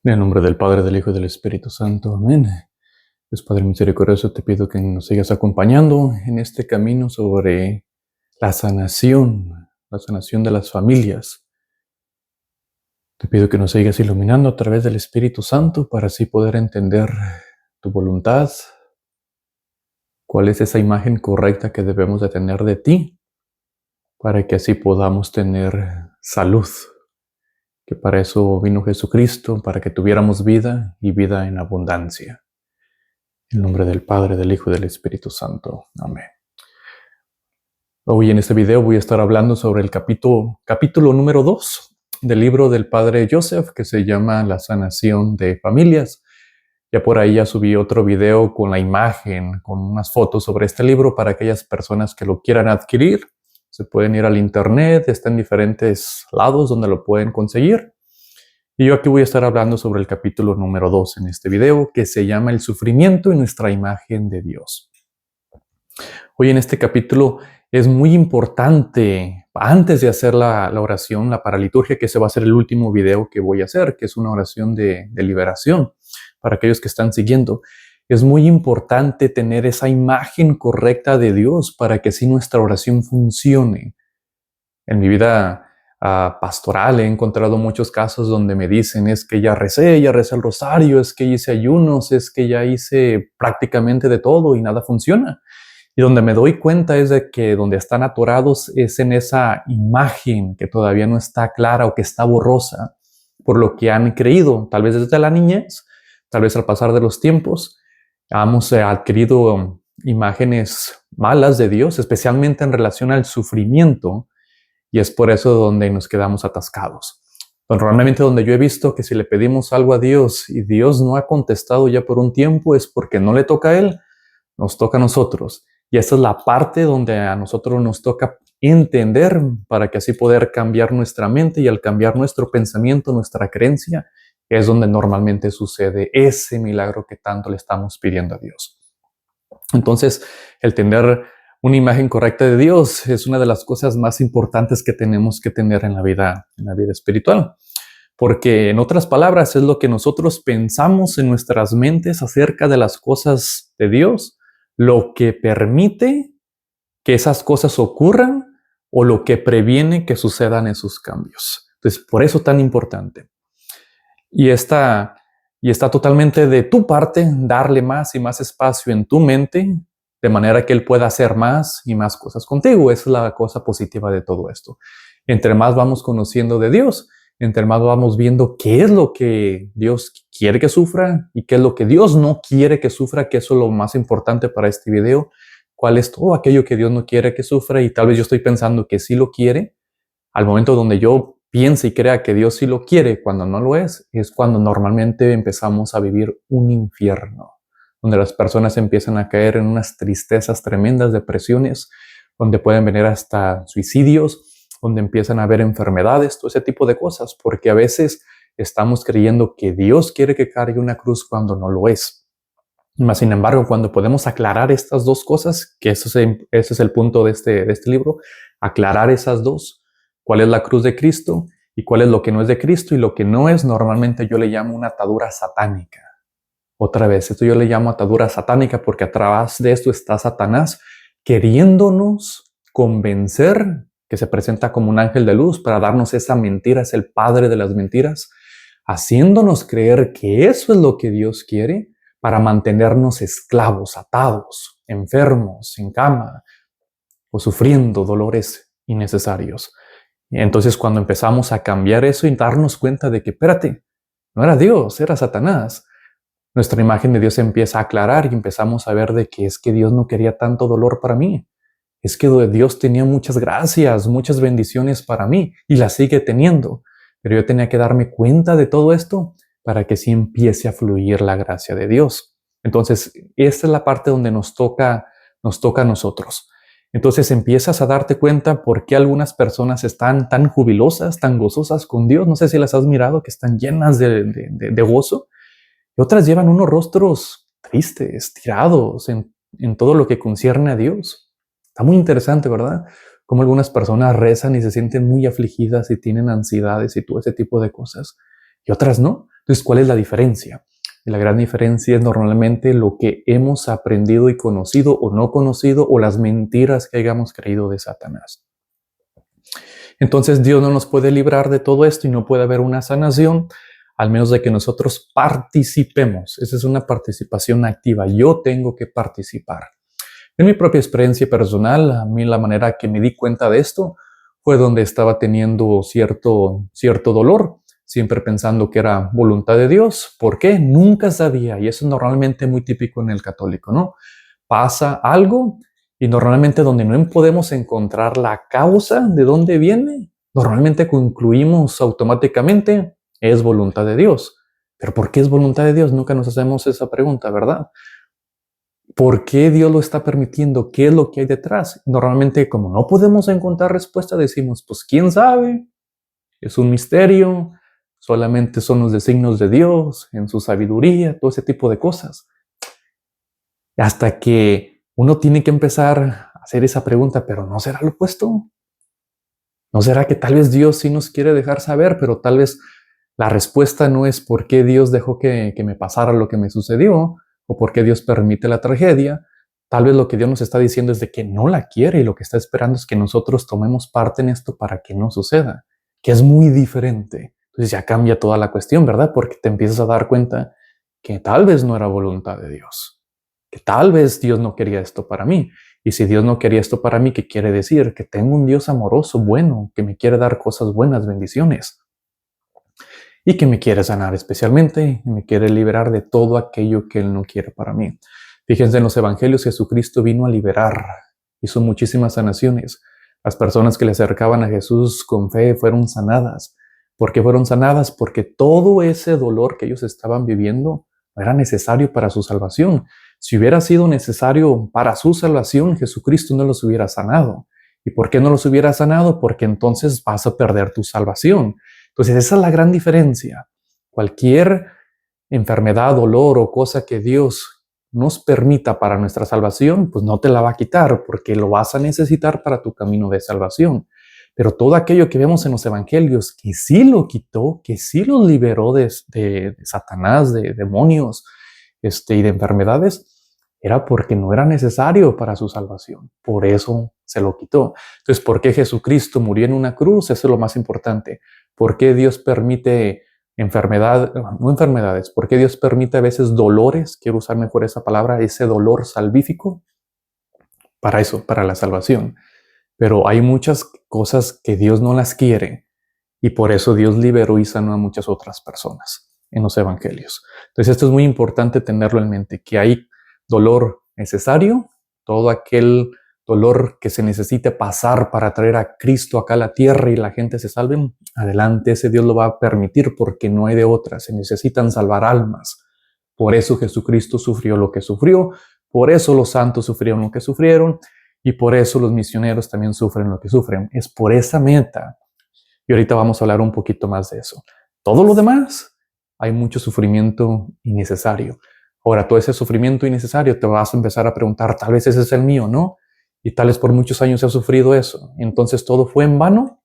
En el nombre del Padre, del Hijo y del Espíritu Santo. Amén. Dios Padre misericordioso, te pido que nos sigas acompañando en este camino sobre la sanación de las familias. Te pido que nos sigas iluminando a través del Espíritu Santo para así poder entender tu voluntad, cuál es esa imagen correcta que debemos de tener de ti, para que así podamos tener salud. Que para eso vino Jesucristo, para que tuviéramos vida y vida en abundancia. En el nombre del Padre, del Hijo y del Espíritu Santo. Amén. Hoy en este video voy a estar hablando sobre el capítulo número 2 del libro del Padre Joseph, que se llama La sanación de familias. Ya por ahí ya subí otro video con la imagen, con unas fotos sobre este libro para aquellas personas que lo quieran adquirir. Se pueden ir al internet, está en diferentes lados donde lo pueden conseguir. Y yo aquí voy a estar hablando sobre el capítulo número 2 en este video, que se llama El sufrimiento y nuestra imagen de Dios. Hoy en este capítulo es muy importante, antes de hacer la oración, la paraliturgia, que ese va a ser el último video que voy a hacer, que es una oración de liberación para aquellos que están siguiendo. Es muy importante tener esa imagen correcta de Dios para que así nuestra oración funcione. En mi vida pastoral he encontrado muchos casos donde me dicen es que ya recé el rosario, es que hice ayunos, es que ya hice prácticamente de todo y nada funciona. Y donde me doy cuenta es de que donde están atorados es en esa imagen que todavía no está clara o que está borrosa por lo que han creído, tal vez desde la niñez, tal vez al pasar de los tiempos, hemos adquirido imágenes malas de Dios, especialmente en relación al sufrimiento, y es por eso donde nos quedamos atascados. Normalmente donde yo he visto que si le pedimos algo a Dios y Dios no ha contestado ya por un tiempo es porque no le toca a Él, nos toca a nosotros. Y esta es la parte donde a nosotros nos toca entender para que así poder cambiar nuestra mente, y al cambiar nuestro pensamiento, nuestra creencia, es donde normalmente sucede ese milagro que tanto le estamos pidiendo a Dios. Entonces, el tener una imagen correcta de Dios es una de las cosas más importantes que tenemos que tener en la vida espiritual. Porque, en otras palabras, es lo que nosotros pensamos en nuestras mentes acerca de las cosas de Dios, lo que permite que esas cosas ocurran o lo que previene que sucedan esos cambios. Entonces, por eso tan importante. Y está totalmente de tu parte darle más y más espacio en tu mente, de manera que Él pueda hacer más y más cosas contigo. Esa es la cosa positiva de todo esto. Entre más vamos conociendo de Dios, entre más vamos viendo qué es lo que Dios quiere que sufra y qué es lo que Dios no quiere que sufra, que eso es lo más importante para este video. Cuál es todo aquello que Dios no quiere que sufra, y tal vez yo estoy pensando que sí lo quiere. Al momento donde yo piense y crea que Dios sí lo quiere cuando no lo es cuando normalmente empezamos a vivir un infierno, donde las personas empiezan a caer en unas tristezas tremendas, depresiones, donde pueden venir hasta suicidios, donde empiezan a haber enfermedades, todo ese tipo de cosas, porque a veces estamos creyendo que Dios quiere que cargue una cruz cuando no lo es. Mas, sin embargo, cuando podemos aclarar estas dos cosas, que ese es el punto de este libro, aclarar esas dos, cuál es la cruz de Cristo y cuál es lo que no es de Cristo, y lo que no es, normalmente yo le llamo una atadura satánica. Otra vez, esto yo le llamo atadura satánica porque atrás de esto está Satanás queriéndonos convencer, que se presenta como un ángel de luz para darnos esa mentira, es el padre de las mentiras, haciéndonos creer que eso es lo que Dios quiere para mantenernos esclavos, atados, enfermos, en cama o sufriendo dolores innecesarios. Y entonces, cuando empezamos a cambiar eso y darnos cuenta de que, espérate, no era Dios, era Satanás, nuestra imagen de Dios se empieza a aclarar y empezamos a ver de que es que Dios no quería tanto dolor para mí. Es que Dios tenía muchas gracias, muchas bendiciones para mí y las sigue teniendo. Pero yo tenía que darme cuenta de todo esto para que sí empiece a fluir la gracia de Dios. Entonces, esta es la parte donde nos toca a nosotros. Entonces empiezas a darte cuenta por qué algunas personas están tan jubilosas, tan gozosas con Dios. No sé si las has mirado, que están llenas de gozo. Y otras llevan unos rostros tristes, tirados en todo lo que concierne a Dios. Está muy interesante, ¿verdad? Como algunas personas rezan y se sienten muy afligidas y tienen ansiedades y todo ese tipo de cosas. Y otras no. Entonces, ¿cuál es la diferencia? Y la gran diferencia es normalmente lo que hemos aprendido y conocido o no conocido, o las mentiras que hayamos creído de Satanás. Entonces Dios no nos puede librar de todo esto y no puede haber una sanación al menos de que nosotros participemos. Esa es una participación activa. Yo tengo que participar. En mi propia experiencia personal, a mí la manera que me di cuenta de esto fue donde estaba teniendo cierto dolor, siempre pensando que era voluntad de Dios. ¿Por qué? Nunca sabía, y eso es normalmente muy típico en el católico, ¿no? Pasa algo y normalmente donde no podemos encontrar la causa de dónde viene, normalmente concluimos automáticamente, es voluntad de Dios. ¿Pero por qué es voluntad de Dios? Nunca nos hacemos esa pregunta, ¿verdad? ¿Por qué Dios lo está permitiendo? ¿Qué es lo que hay detrás? Normalmente, como no podemos encontrar respuesta, decimos, pues quién sabe, es un misterio, solamente son los designios de Dios, en su sabiduría, todo ese tipo de cosas. Hasta que uno tiene que empezar a hacer esa pregunta, pero ¿no será lo opuesto? ¿No será que tal vez Dios sí nos quiere dejar saber, pero tal vez la respuesta no es por qué Dios dejó que me pasara lo que me sucedió o por qué Dios permite la tragedia? Tal vez lo que Dios nos está diciendo es de que no la quiere y lo que está esperando es que nosotros tomemos parte en esto para que no suceda, que es muy diferente. Entonces ya cambia toda la cuestión, ¿verdad? Porque te empiezas a dar cuenta que tal vez no era voluntad de Dios, que tal vez Dios no quería esto para mí. Y si Dios no quería esto para mí, ¿qué quiere decir? Que tengo un Dios amoroso, bueno, que me quiere dar cosas buenas, bendiciones. Y que me quiere sanar especialmente, y me quiere liberar de todo aquello que Él no quiere para mí. Fíjense, en los evangelios Jesucristo vino a liberar, hizo muchísimas sanaciones. Las personas que le acercaban a Jesús con fe fueron sanadas. ¿Por qué fueron sanadas? Porque todo ese dolor que ellos estaban viviendo no era necesario para su salvación. Si hubiera sido necesario para su salvación, Jesucristo no los hubiera sanado. ¿Y por qué no los hubiera sanado? Porque entonces vas a perder tu salvación. Entonces esa es la gran diferencia. Cualquier enfermedad, dolor o cosa que Dios nos permita para nuestra salvación, pues no te la va a quitar porque lo vas a necesitar para tu camino de salvación. Pero todo aquello que vemos en los evangelios, que sí lo quitó, que sí los liberó de Satanás, de demonios y de enfermedades, era porque no era necesario para su salvación. Por eso se lo quitó. Entonces, ¿por qué Jesucristo murió en una cruz? Eso es lo más importante. ¿Por qué Dios permite no enfermedades, por qué Dios permite a veces dolores? Quiero usar mejor esa palabra, ese dolor salvífico, para eso, para la salvación. Pero hay muchas cosas que Dios no las quiere y por eso Dios liberó y sanó a muchas otras personas en los evangelios. Entonces esto es muy importante tenerlo en mente, que hay dolor necesario, todo aquel dolor que se necesite pasar para traer a Cristo acá a la tierra y la gente se salve, adelante, ese Dios lo va a permitir porque no hay de otra, se necesitan salvar almas. Por eso Jesucristo sufrió lo que sufrió, por eso los santos sufrieron lo que sufrieron y por eso los misioneros también sufren lo que sufren. Es por esa meta. Y ahorita vamos a hablar un poquito más de eso. Todo lo demás, hay mucho sufrimiento innecesario. Ahora, todo ese sufrimiento innecesario te vas a empezar a preguntar, tal vez ese es el mío, ¿no? Y tal vez por muchos años he sufrido eso. Entonces, ¿todo fue en vano?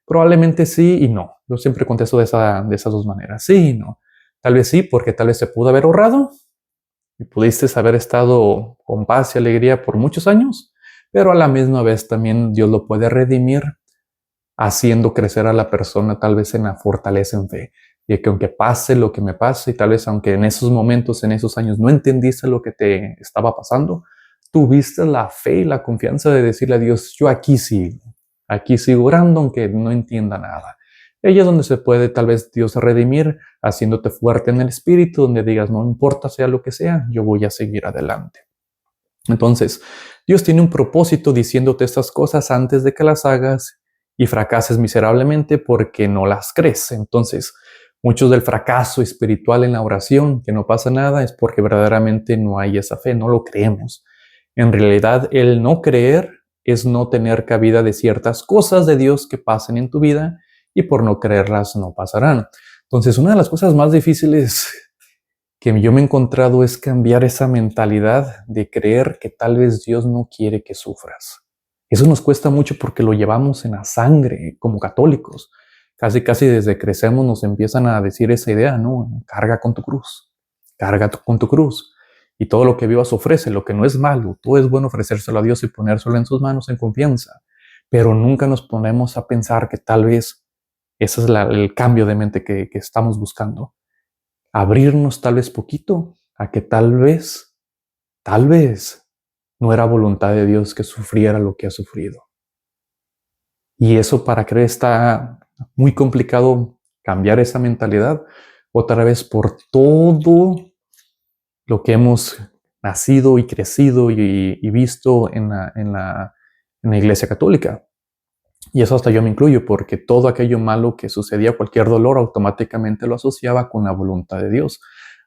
Probablemente sí y no. Yo siempre contesto de esas dos maneras. Sí y no. Tal vez sí, porque tal vez se pudo haber ahorrado y pudiste haber estado con paz y alegría por muchos años, pero a la misma vez también Dios lo puede redimir haciendo crecer a la persona tal vez en la fortaleza en fe. Y que aunque pase lo que me pase y tal vez aunque en esos momentos, en esos años no entendiste lo que te estaba pasando, tuviste la fe y la confianza de decirle a Dios, yo aquí sigo orando aunque no entienda nada. Ahí es donde se puede tal vez Dios redimir, haciéndote fuerte en el espíritu, donde digas, no importa sea lo que sea, yo voy a seguir adelante. Entonces, Dios tiene un propósito diciéndote estas cosas antes de que las hagas y fracases miserablemente porque no las crees. Entonces, muchos del fracaso espiritual en la oración, que no pasa nada, es porque verdaderamente no hay esa fe, no lo creemos. En realidad, el no creer es no tener cabida de ciertas cosas de Dios que pasen en tu vida y por no creerlas no pasarán. Entonces, una de las cosas más difíciles que yo me he encontrado es cambiar esa mentalidad de creer que tal vez Dios no quiere que sufras. Eso nos cuesta mucho porque lo llevamos en la sangre como católicos. Casi desde crecemos nos empiezan a decir esa idea, ¿no? Carga con tu cruz, con tu cruz. Y todo lo que vivas ofrece, lo que no es malo, todo es bueno ofrecérselo a Dios y ponérselo en sus manos en confianza. Pero nunca nos ponemos a pensar que tal vez ese es el cambio de mente que estamos buscando. Abrirnos tal vez poquito a que tal vez, no era voluntad de Dios que sufriera lo que ha sufrido. Y eso para creer está muy complicado cambiar esa mentalidad otra vez por todo lo que hemos nacido y crecido y visto en la Iglesia Católica. Y eso hasta yo me incluyo, porque todo aquello malo que sucedía, cualquier dolor, automáticamente lo asociaba con la voluntad de Dios.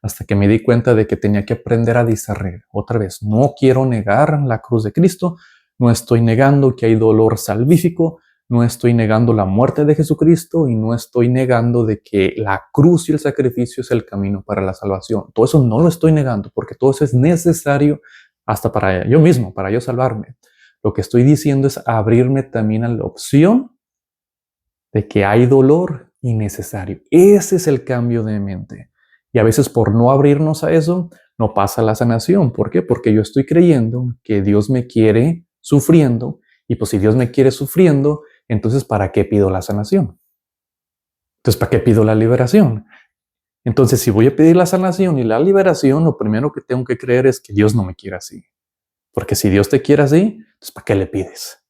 Hasta que me di cuenta de que tenía que aprender a discernir. Otra vez, no quiero negar la cruz de Cristo, no estoy negando que hay dolor salvífico, no estoy negando la muerte de Jesucristo y no estoy negando de que la cruz y el sacrificio es el camino para la salvación. Todo eso no lo estoy negando, porque todo eso es necesario hasta para yo mismo, para yo salvarme. Lo que estoy diciendo es abrirme también a la opción de que hay dolor innecesario. Ese es el cambio de mente. Y a veces por no abrirnos a eso, no pasa la sanación. ¿Por qué? Porque yo estoy creyendo que Dios me quiere sufriendo. Y pues si Dios me quiere sufriendo, entonces ¿para qué pido la sanación? Entonces, ¿para qué pido la liberación? Entonces, si voy a pedir la sanación y la liberación, lo primero que tengo que creer es que Dios no me quiere así. Porque si Dios te quiere así, entonces ¿para qué le pides?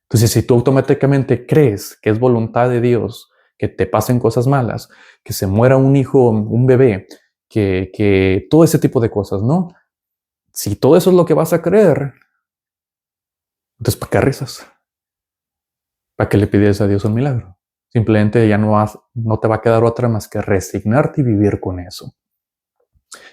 Entonces, si tú automáticamente crees que es voluntad de Dios que te pasen cosas malas, que se muera un hijo, un bebé, que todo ese tipo de cosas, ¿no? Si todo eso es lo que vas a creer, entonces ¿para qué rezas? ¿Para qué le pides a Dios un milagro? Simplemente ya no te va a quedar otra más que resignarte y vivir con eso.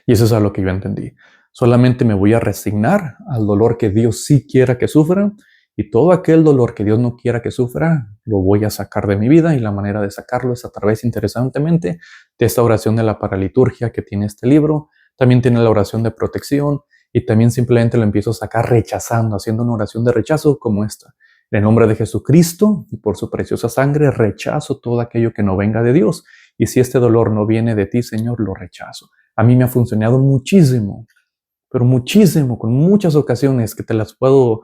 Y eso es a lo que yo entendí. Solamente me voy a resignar al dolor que Dios sí quiera que sufra, y todo aquel dolor que Dios no quiera que sufra, lo voy a sacar de mi vida, y la manera de sacarlo es a través, interesantemente, de esta oración de la paraliturgia que tiene este libro. También tiene la oración de protección, y también simplemente lo empiezo a sacar rechazando, haciendo una oración de rechazo como esta. En el nombre de Jesucristo y por su preciosa sangre, rechazo todo aquello que no venga de Dios. Y si este dolor no viene de ti, Señor, lo rechazo. A mí me ha funcionado muchísimo, pero muchísimo, con muchas ocasiones que te las puedo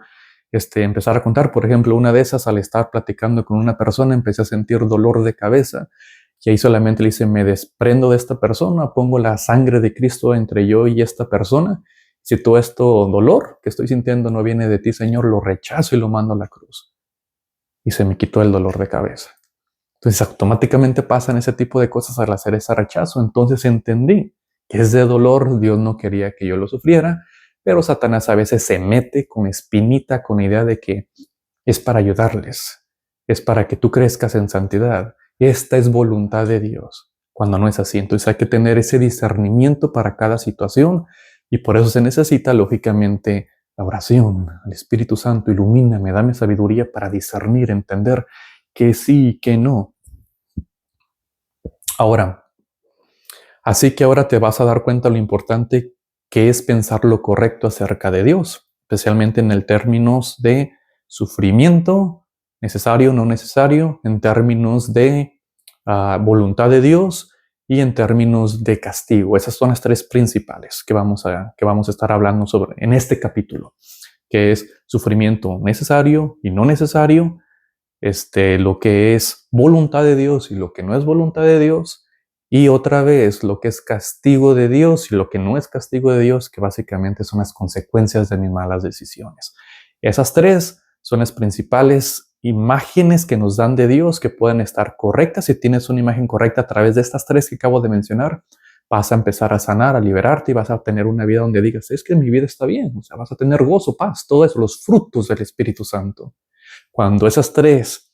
empezar a contar. Por ejemplo, una de esas, al estar platicando con una persona, empecé a sentir dolor de cabeza. Y ahí solamente le dice, me desprendo de esta persona, pongo la sangre de Cristo entre yo y esta persona. Si todo esto dolor que estoy sintiendo no viene de ti, Señor, lo rechazo y lo mando a la cruz. Y se me quitó el dolor de cabeza. Entonces automáticamente pasan ese tipo de cosas al hacer ese rechazo. Entonces entendí que ese dolor Dios no quería que yo lo sufriera, pero Satanás a veces se mete con espinita, con idea de que es para ayudarles, es para que tú crezcas en santidad. Esta es voluntad de Dios, cuando no es así. Entonces hay que tener ese discernimiento para cada situación, y por eso se necesita, lógicamente, la oración. El Espíritu Santo, ilumíname, dame sabiduría para discernir, entender que sí y que no. Ahora, así que ahora te vas a dar cuenta lo importante que es pensar lo correcto acerca de Dios, especialmente en el términos de sufrimiento, necesario, no necesario, en términos de voluntad de Dios y en términos de castigo. Esas son las tres principales que vamos a estar hablando sobre en este capítulo, que es sufrimiento necesario y no necesario, lo que es voluntad de Dios y lo que no es voluntad de Dios, y otra vez lo que es castigo de Dios y lo que no es castigo de Dios, que básicamente son las consecuencias de mis malas decisiones. Esas tres son las principales imágenes que nos dan de Dios, que pueden estar correctas. Si tienes una imagen correcta a través de estas tres que acabo de mencionar, vas a empezar a sanar, a liberarte, y vas a tener una vida donde digas, es que mi vida está bien. O sea, vas a tener gozo, paz, todo eso, los frutos del Espíritu Santo. Cuando esas tres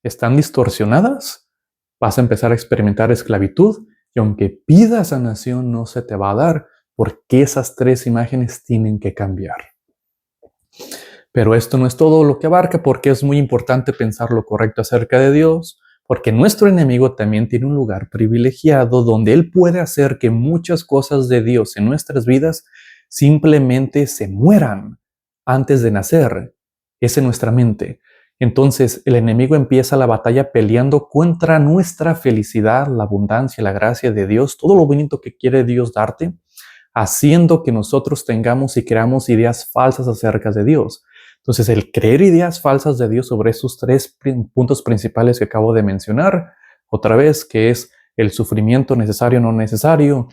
están distorsionadas, vas a empezar a experimentar esclavitud, y aunque pidas sanación no se te va a dar, porque esas tres imágenes tienen que cambiar. Pero esto no es todo lo que abarca, porque es muy importante pensar lo correcto acerca de Dios, porque nuestro enemigo también tiene un lugar privilegiado donde él puede hacer que muchas cosas de Dios en nuestras vidas simplemente se mueran antes de nacer. Es en nuestra mente. Entonces el enemigo empieza la batalla peleando contra nuestra felicidad, la abundancia, la gracia de Dios, todo lo bonito que quiere Dios darte, haciendo que nosotros tengamos y creamos ideas falsas acerca de Dios. Entonces, el creer ideas falsas de Dios sobre esos tres puntos principales que acabo de mencionar, otra vez, que es el sufrimiento necesario o no necesario,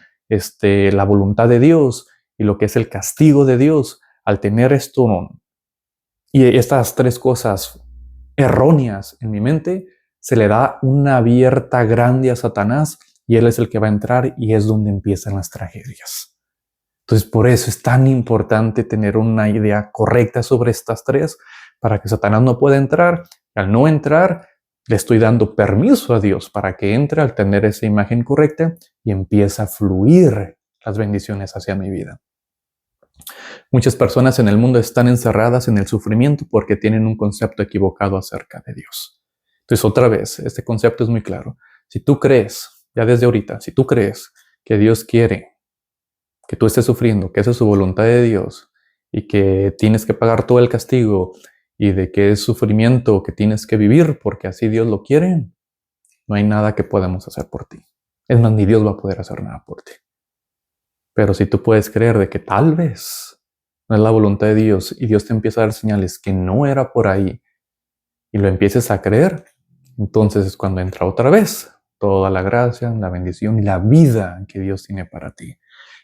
la voluntad de Dios y lo que es el castigo de Dios, al tener esto y estas tres cosas erróneas en mi mente, se le da una abierta grande a Satanás y él es el que va a entrar y es donde empiezan las tragedias. Entonces, por eso es tan importante tener una idea correcta sobre estas tres para que Satanás no pueda entrar. Al no entrar, le estoy dando permiso a Dios para que entre al tener esa imagen correcta y empieza a fluir las bendiciones hacia mi vida. Muchas personas en el mundo están encerradas en el sufrimiento porque tienen un concepto equivocado acerca de Dios. Entonces, otra vez, este concepto es muy claro. Si tú crees, ya desde ahorita, si tú crees que Dios quiere que tú estés sufriendo, que esa es su voluntad de Dios y que tienes que pagar todo el castigo y de que es sufrimiento que tienes que vivir porque así Dios lo quiere, no hay nada que podamos hacer por ti. Es más, ni Dios va a poder hacer nada por ti. Pero si tú puedes creer de que tal vez no es la voluntad de Dios y Dios te empieza a dar señales que no era por ahí y lo empieces a creer, entonces es cuando entra otra vez toda la gracia, la bendición y la vida que Dios tiene para ti.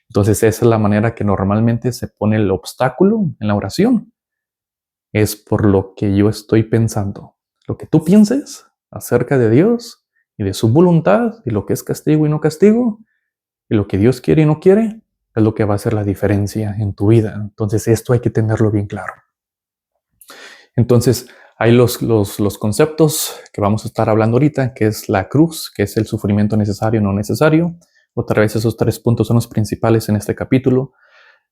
Entonces esa es la manera que normalmente se pone el obstáculo en la oración. Es por lo que yo estoy pensando. Lo que tú pienses acerca de Dios y de su voluntad y lo que es castigo y no castigo y lo que Dios quiere y no quiere es lo que va a hacer la diferencia en tu vida. Entonces esto hay que tenerlo bien claro. Entonces hay los conceptos que vamos a estar hablando ahorita, que es la cruz, que es el sufrimiento necesario o no necesario. Otra vez esos tres puntos son los principales en este capítulo.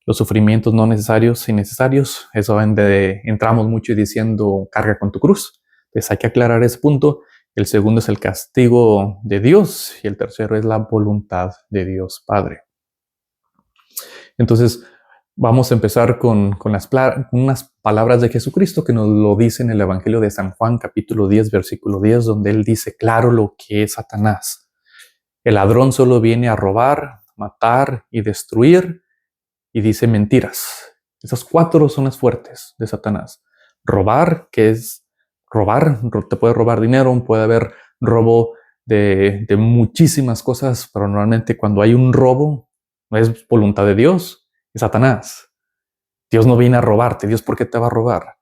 Los sufrimientos no necesarios y necesarios, eso entramos mucho diciendo carga con tu cruz. Entonces hay que aclarar ese punto. El segundo es el castigo de Dios y el tercero es la voluntad de Dios Padre. Entonces vamos a empezar con unas palabras de Jesucristo que nos lo dice en el Evangelio de San Juan, capítulo 10, versículo 10, donde él dice claro lo que es Satanás. El ladrón solo viene a robar, matar y destruir, y dice mentiras. Esas cuatro son las fuertes de Satanás. Robar, que es robar, te puede robar dinero, puede haber robo de muchísimas cosas, pero normalmente cuando hay un robo, no es voluntad de Dios, es Satanás. Dios no viene a robarte, Dios ¿por qué te va a robar?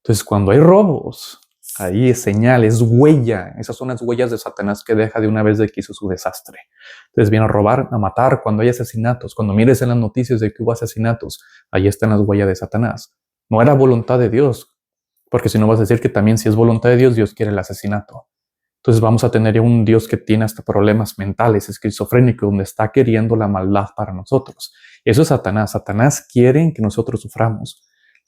Entonces cuando hay robos, ahí es señal, es huella. Esas son las huellas de Satanás que deja de una vez de que hizo su desastre. Entonces viene a robar, a matar. Cuando hay asesinatos, cuando mires en las noticias de que hubo asesinatos, ahí están las huellas de Satanás. No era voluntad de Dios, porque si no vas a decir que también si es voluntad de Dios, Dios quiere el asesinato. Entonces vamos a tener un Dios que tiene hasta problemas mentales, esquizofrénico, donde está queriendo la maldad para nosotros. Eso es Satanás. Satanás quiere que nosotros suframos.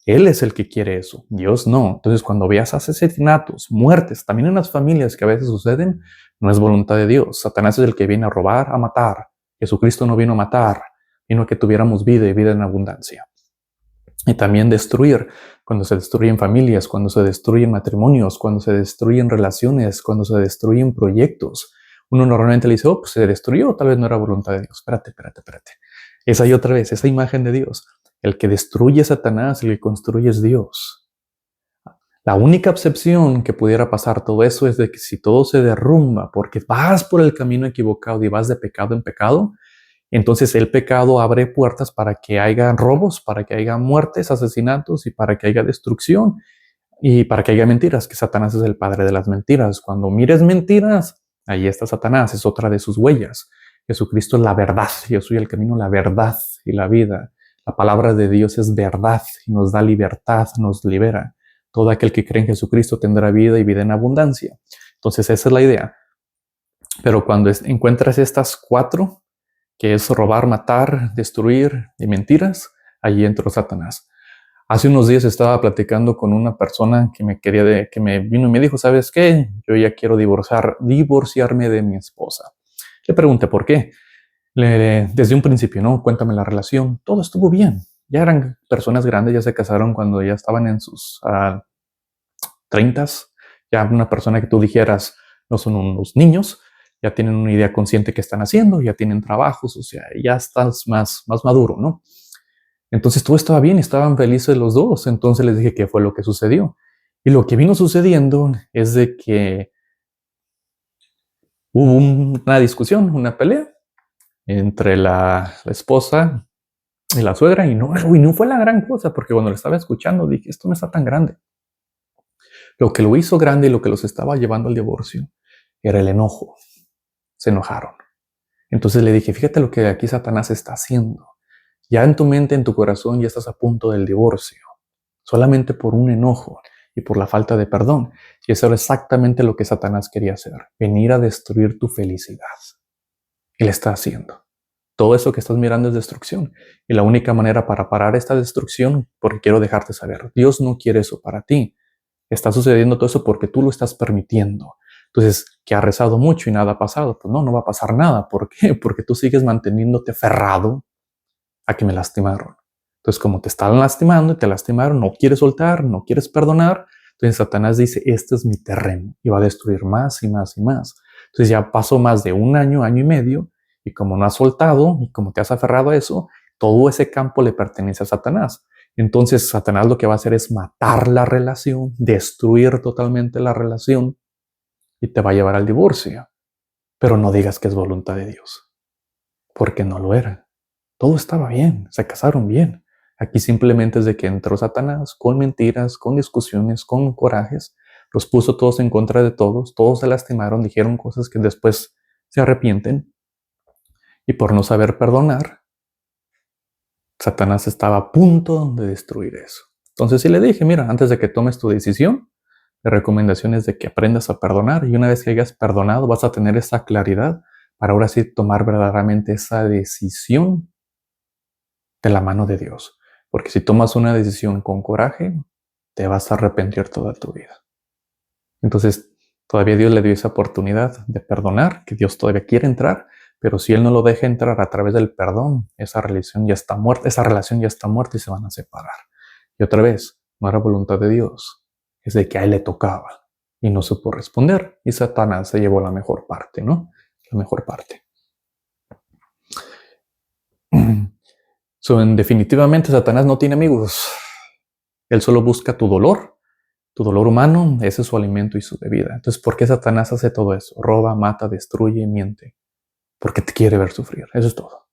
Él es el que quiere eso, Dios no. Entonces, cuando veas asesinatos, muertes, también en las familias que a veces suceden, no es voluntad de Dios. Satanás es el que viene a robar, a matar. Jesucristo no vino a matar, vino a que tuviéramos vida y vida en abundancia. Y también destruir, cuando se destruyen familias, cuando se destruyen matrimonios, cuando se destruyen relaciones, cuando se destruyen proyectos. Uno normalmente le dice, oh, pues se destruyó, tal vez no era voluntad de Dios. Espérate. Esa y otra vez, esa imagen de Dios. El que destruye es Satanás, el que construye es Dios. La única excepción que pudiera pasar todo eso es de que si todo se derrumba porque vas por el camino equivocado y vas de pecado en pecado, entonces el pecado abre puertas para que haya robos, para que haya muertes, asesinatos y para que haya destrucción y para que haya mentiras, que Satanás es el padre de las mentiras. Cuando mires mentiras, ahí está Satanás, es otra de sus huellas. Jesucristo es la verdad, yo soy el camino, la verdad y la vida. La palabra de Dios es verdad y nos da libertad, nos libera. Todo aquel que cree en Jesucristo tendrá vida y vida en abundancia. Entonces esa es la idea. Pero cuando encuentras estas cuatro, que es robar, matar, destruir y mentiras, allí entró Satanás. Hace unos días estaba platicando con una persona que me vino y me dijo, ¿sabes qué? Yo ya quiero divorciarme de mi esposa. Le pregunté por qué. Desde un principio, ¿no? Cuéntame la relación. Todo estuvo bien. Ya eran personas grandes, ya se casaron cuando ya estaban en sus 30s, ya una persona que tú dijeras no son unos niños, ya tienen una idea consciente que están haciendo, ya tienen trabajos, o sea, ya estás más maduro, ¿no? Entonces todo estaba bien, estaban felices los dos. Entonces les dije qué fue lo que sucedió. Y lo que vino sucediendo es de que hubo una discusión, una pelea entre la esposa y la suegra y no fue la gran cosa, porque cuando lo estaba escuchando dije, esto no está tan grande. Lo que lo hizo grande y lo que los estaba llevando al divorcio era el enojo. Se enojaron. Entonces le dije, fíjate lo que aquí Satanás está haciendo. Ya en tu mente, en tu corazón, ya estás a punto del divorcio, solamente por un enojo y por la falta de perdón. Y eso era exactamente lo que Satanás quería hacer, venir a destruir tu felicidad. Y le está haciendo. Todo eso que estás mirando es destrucción. Y la única manera para parar esta destrucción, porque quiero dejarte saber, Dios no quiere eso para ti. Está sucediendo todo eso porque tú lo estás permitiendo. Entonces, que ha rezado mucho y nada ha pasado. Pues no va a pasar nada. ¿Por qué? Porque tú sigues manteniéndote aferrado a que me lastimaron. Entonces, como te están lastimando y te lastimaron, no quieres soltar, no quieres perdonar. Entonces, Satanás dice, este es mi terreno y va a destruir más y más y más. Entonces, ya pasó más de un año, año y medio, y como no has soltado y como te has aferrado a eso, todo ese campo le pertenece a Satanás. Entonces, Satanás lo que va a hacer es matar la relación, destruir totalmente la relación y te va a llevar al divorcio. Pero no digas que es voluntad de Dios, porque no lo era. Todo estaba bien, se casaron bien. Aquí simplemente es de que entró Satanás con mentiras, con discusiones, con corajes, los puso todos en contra de todos se lastimaron, dijeron cosas que después se arrepienten. Y por no saber perdonar, Satanás estaba a punto de destruir eso. Entonces sí le dije, mira, antes de que tomes tu decisión, la recomendación es de que aprendas a perdonar y una vez que hayas perdonado vas a tener esa claridad para ahora sí tomar verdaderamente esa decisión de la mano de Dios. Porque si tomas una decisión con coraje, te vas a arrepentir toda tu vida. Entonces, todavía Dios le dio esa oportunidad de perdonar, que Dios todavía quiere entrar, pero si Él no lo deja entrar a través del perdón, esa relación ya está muerta, y se van a separar. Y otra vez, no era voluntad de Dios, es de que a Él le tocaba y no supo responder y Satanás se llevó la mejor parte, ¿no? La mejor parte. Definitivamente Satanás no tiene amigos. Él solo busca tu dolor humano, ese es su alimento y su bebida. Entonces, ¿por qué Satanás hace todo eso? Roba, mata, destruye, miente. Porque te quiere ver sufrir. Eso es todo.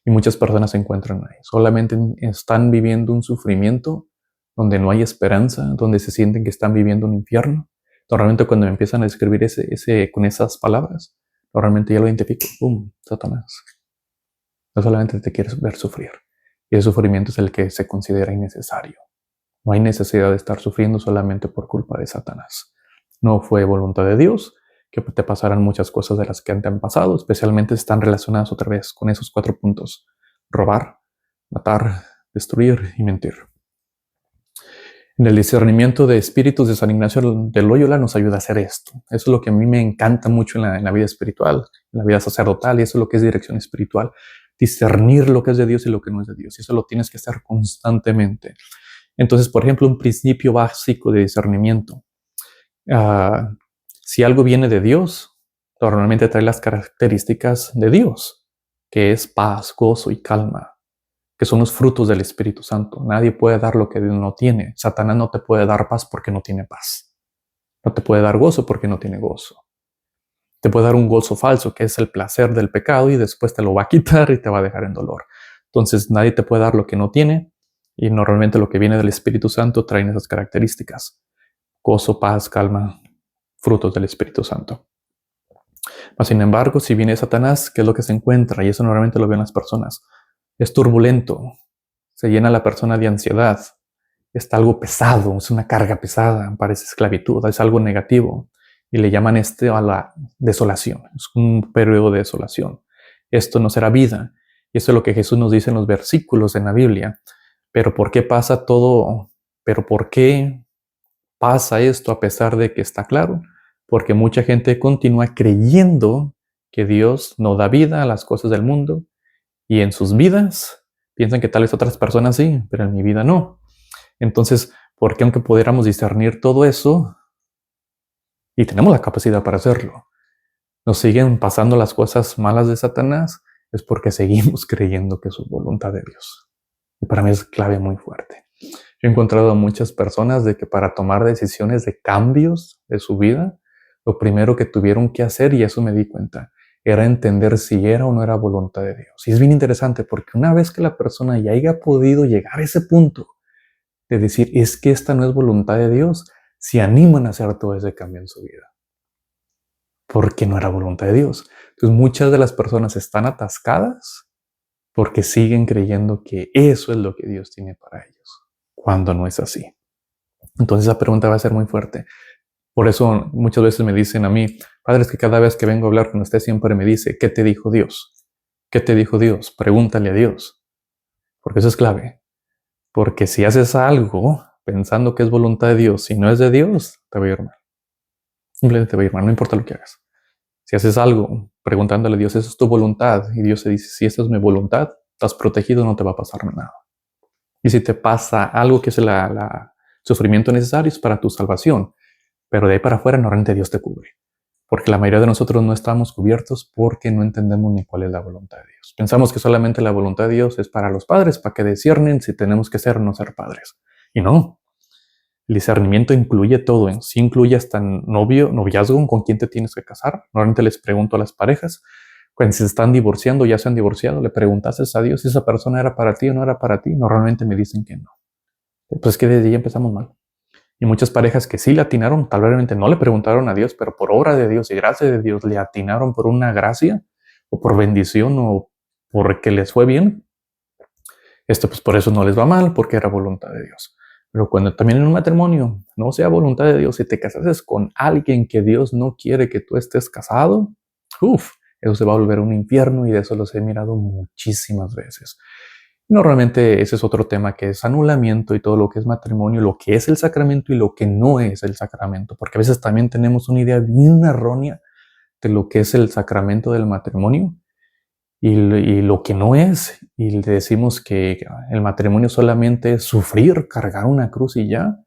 Y muchas personas se encuentran ahí. Solamente están viviendo un sufrimiento donde no hay esperanza, donde se sienten que están viviendo un infierno. Normalmente cuando me empiezan a describir con esas palabras, normalmente ya lo identifico. ¡Pum! Satanás. No solamente te quieres ver sufrir. Y ese sufrimiento es el que se considera innecesario. No hay necesidad de estar sufriendo solamente por culpa de Satanás. No fue voluntad de Dios que te pasaran muchas cosas de las que te han pasado, especialmente están relacionadas otra vez con esos 4 puntos. Robar, matar, destruir y mentir. En el discernimiento de espíritus de San Ignacio de Loyola nos ayuda a hacer esto. Eso es lo que a mí me encanta mucho en la vida espiritual, en la vida sacerdotal, y eso es lo que es dirección espiritual. Discernir lo que es de Dios y lo que no es de Dios. Y eso lo tienes que hacer constantemente. Entonces, por ejemplo, un principio básico de discernimiento. Si algo viene de Dios, normalmente trae las características de Dios, que es paz, gozo y calma, que son los frutos del Espíritu Santo. Nadie puede dar lo que Dios no tiene. Satanás no te puede dar paz porque no tiene paz. No te puede dar gozo porque no tiene gozo. Te puede dar un gozo falso, que es el placer del pecado, y después te lo va a quitar y te va a dejar en dolor. Entonces, nadie te puede dar lo que no tiene, y normalmente lo que viene del Espíritu Santo traen esas características. Gozo, paz, calma, frutos del Espíritu Santo. Mas, sin embargo, si viene Satanás, ¿qué es lo que se encuentra? Y eso normalmente lo ven las personas. Es turbulento, se llena la persona de ansiedad, está algo pesado, es una carga pesada, parece esclavitud, es algo negativo. Y le llaman a la desolación, es un periodo de desolación. Esto no será vida. Y eso es lo que Jesús nos dice en los versículos en la Biblia. Pero ¿por qué pasa todo? ¿Pero por qué pasa esto a pesar de que está claro? Porque mucha gente continúa creyendo que Dios no da vida a las cosas del mundo y en sus vidas piensan que tal vez otras personas sí, pero en mi vida no. Entonces, ¿por qué aunque pudiéramos discernir todo eso, Y tenemos la capacidad para hacerlo. Nos siguen pasando las cosas malas de Satanás, es porque seguimos creyendo que es su voluntad de Dios. Y para mí es clave muy fuerte. Yo he encontrado a muchas personas de que para tomar decisiones de cambios de su vida, lo primero que tuvieron que hacer, y eso me di cuenta, era entender si era o no era voluntad de Dios. Y es bien interesante porque una vez que la persona ya haya podido llegar a ese punto de decir, es que esta no es voluntad de Dios, se animan a hacer todo ese cambio en su vida. Porque no era voluntad de Dios. Entonces muchas de las personas están atascadas porque siguen creyendo que eso es lo que Dios tiene para ellos, cuando no es así. Entonces esa pregunta va a ser muy fuerte. Por eso muchas veces me dicen a mí, padres, que cada vez que vengo a hablar con usted siempre me dice, ¿qué te dijo Dios? ¿Qué te dijo Dios? Pregúntale a Dios. Porque eso es clave. Porque si haces algo pensando que es voluntad de Dios, si no es de Dios, te va a ir mal. Simplemente te va a ir mal, no importa lo que hagas. Si haces algo preguntándole a Dios, ¿eso es tu voluntad? Y Dios te dice, si esta es mi voluntad, estás protegido, no te va a pasar nada. Y si te pasa algo que es el sufrimiento necesario, es para tu salvación. Pero de ahí para afuera, normalmente Dios te cubre. Porque la mayoría de nosotros no estamos cubiertos porque no entendemos ni cuál es la voluntad de Dios. Pensamos que solamente la voluntad de Dios es para los padres, para que disciernen si tenemos que ser o no ser padres. Y no. El discernimiento incluye todo, sí incluye hasta noviazgo, con quién te tienes que casar. Normalmente les pregunto a las parejas, cuando se están divorciando, ya se han divorciado, le preguntaste a Dios si esa persona era para ti o no era para ti. Normalmente me dicen que no. Pues que desde ahí empezamos mal. Y muchas parejas que sí le atinaron, tal vez no le preguntaron a Dios, pero por obra de Dios y gracia de Dios le atinaron por una gracia o por bendición o porque les fue bien. Pues por eso no les va mal, porque era voluntad de Dios. Pero cuando también en un matrimonio no sea voluntad de Dios, si te casases con alguien que Dios no quiere que tú estés casado, eso se va a volver un infierno y de eso los he mirado muchísimas veces. Normalmente ese es otro tema que es anulamiento y todo lo que es matrimonio, lo que es el sacramento y lo que no es el sacramento, porque a veces también tenemos una idea bien errónea de lo que es el sacramento del matrimonio y lo que no es, y le decimos que el matrimonio solamente es sufrir, cargar una cruz y ya,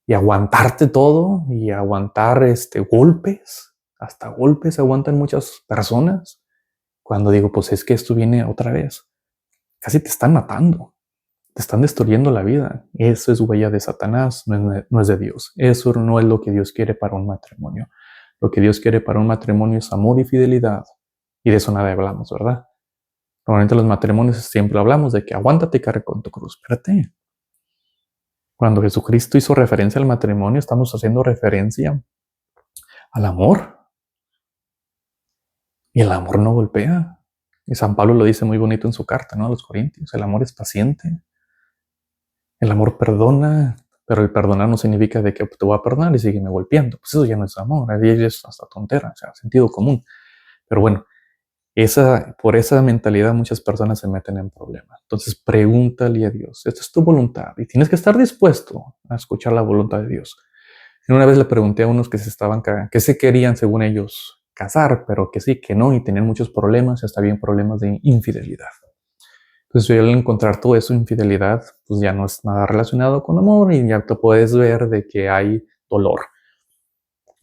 y aguantarte todo, y aguantar golpes, hasta golpes aguantan muchas personas, cuando digo, pues es que esto viene otra vez, casi te están matando, te están destruyendo la vida, eso es huella de Satanás, no es de Dios, eso no es lo que Dios quiere para un matrimonio, lo que Dios quiere para un matrimonio es amor y fidelidad, y de eso nada hablamos, ¿verdad? Normalmente los matrimonios siempre hablamos de que aguántate y carga con tu cruz. Espérate. Cuando Jesucristo hizo referencia al matrimonio, estamos haciendo referencia al amor. Y el amor no golpea. Y San Pablo lo dice muy bonito en su carta, ¿no? A los Corintios. El amor es paciente. El amor perdona. Pero el perdonar no significa de que te voy a perdonar y sígueme golpeando. Pues eso ya no es amor. Ahí es hasta tontera, o sea, sentido común. Pero bueno, por esa mentalidad muchas personas se meten en problemas. Entonces pregúntale a Dios, esta es tu voluntad y tienes que estar dispuesto a escuchar la voluntad de Dios. Y una vez le pregunté a unos que se querían según ellos casar, pero que sí, que no, y tenían muchos problemas, hasta bien problemas de infidelidad. Entonces yo al encontrar todo eso, infidelidad, pues ya no es nada relacionado con amor y ya te puedes ver de que hay dolor.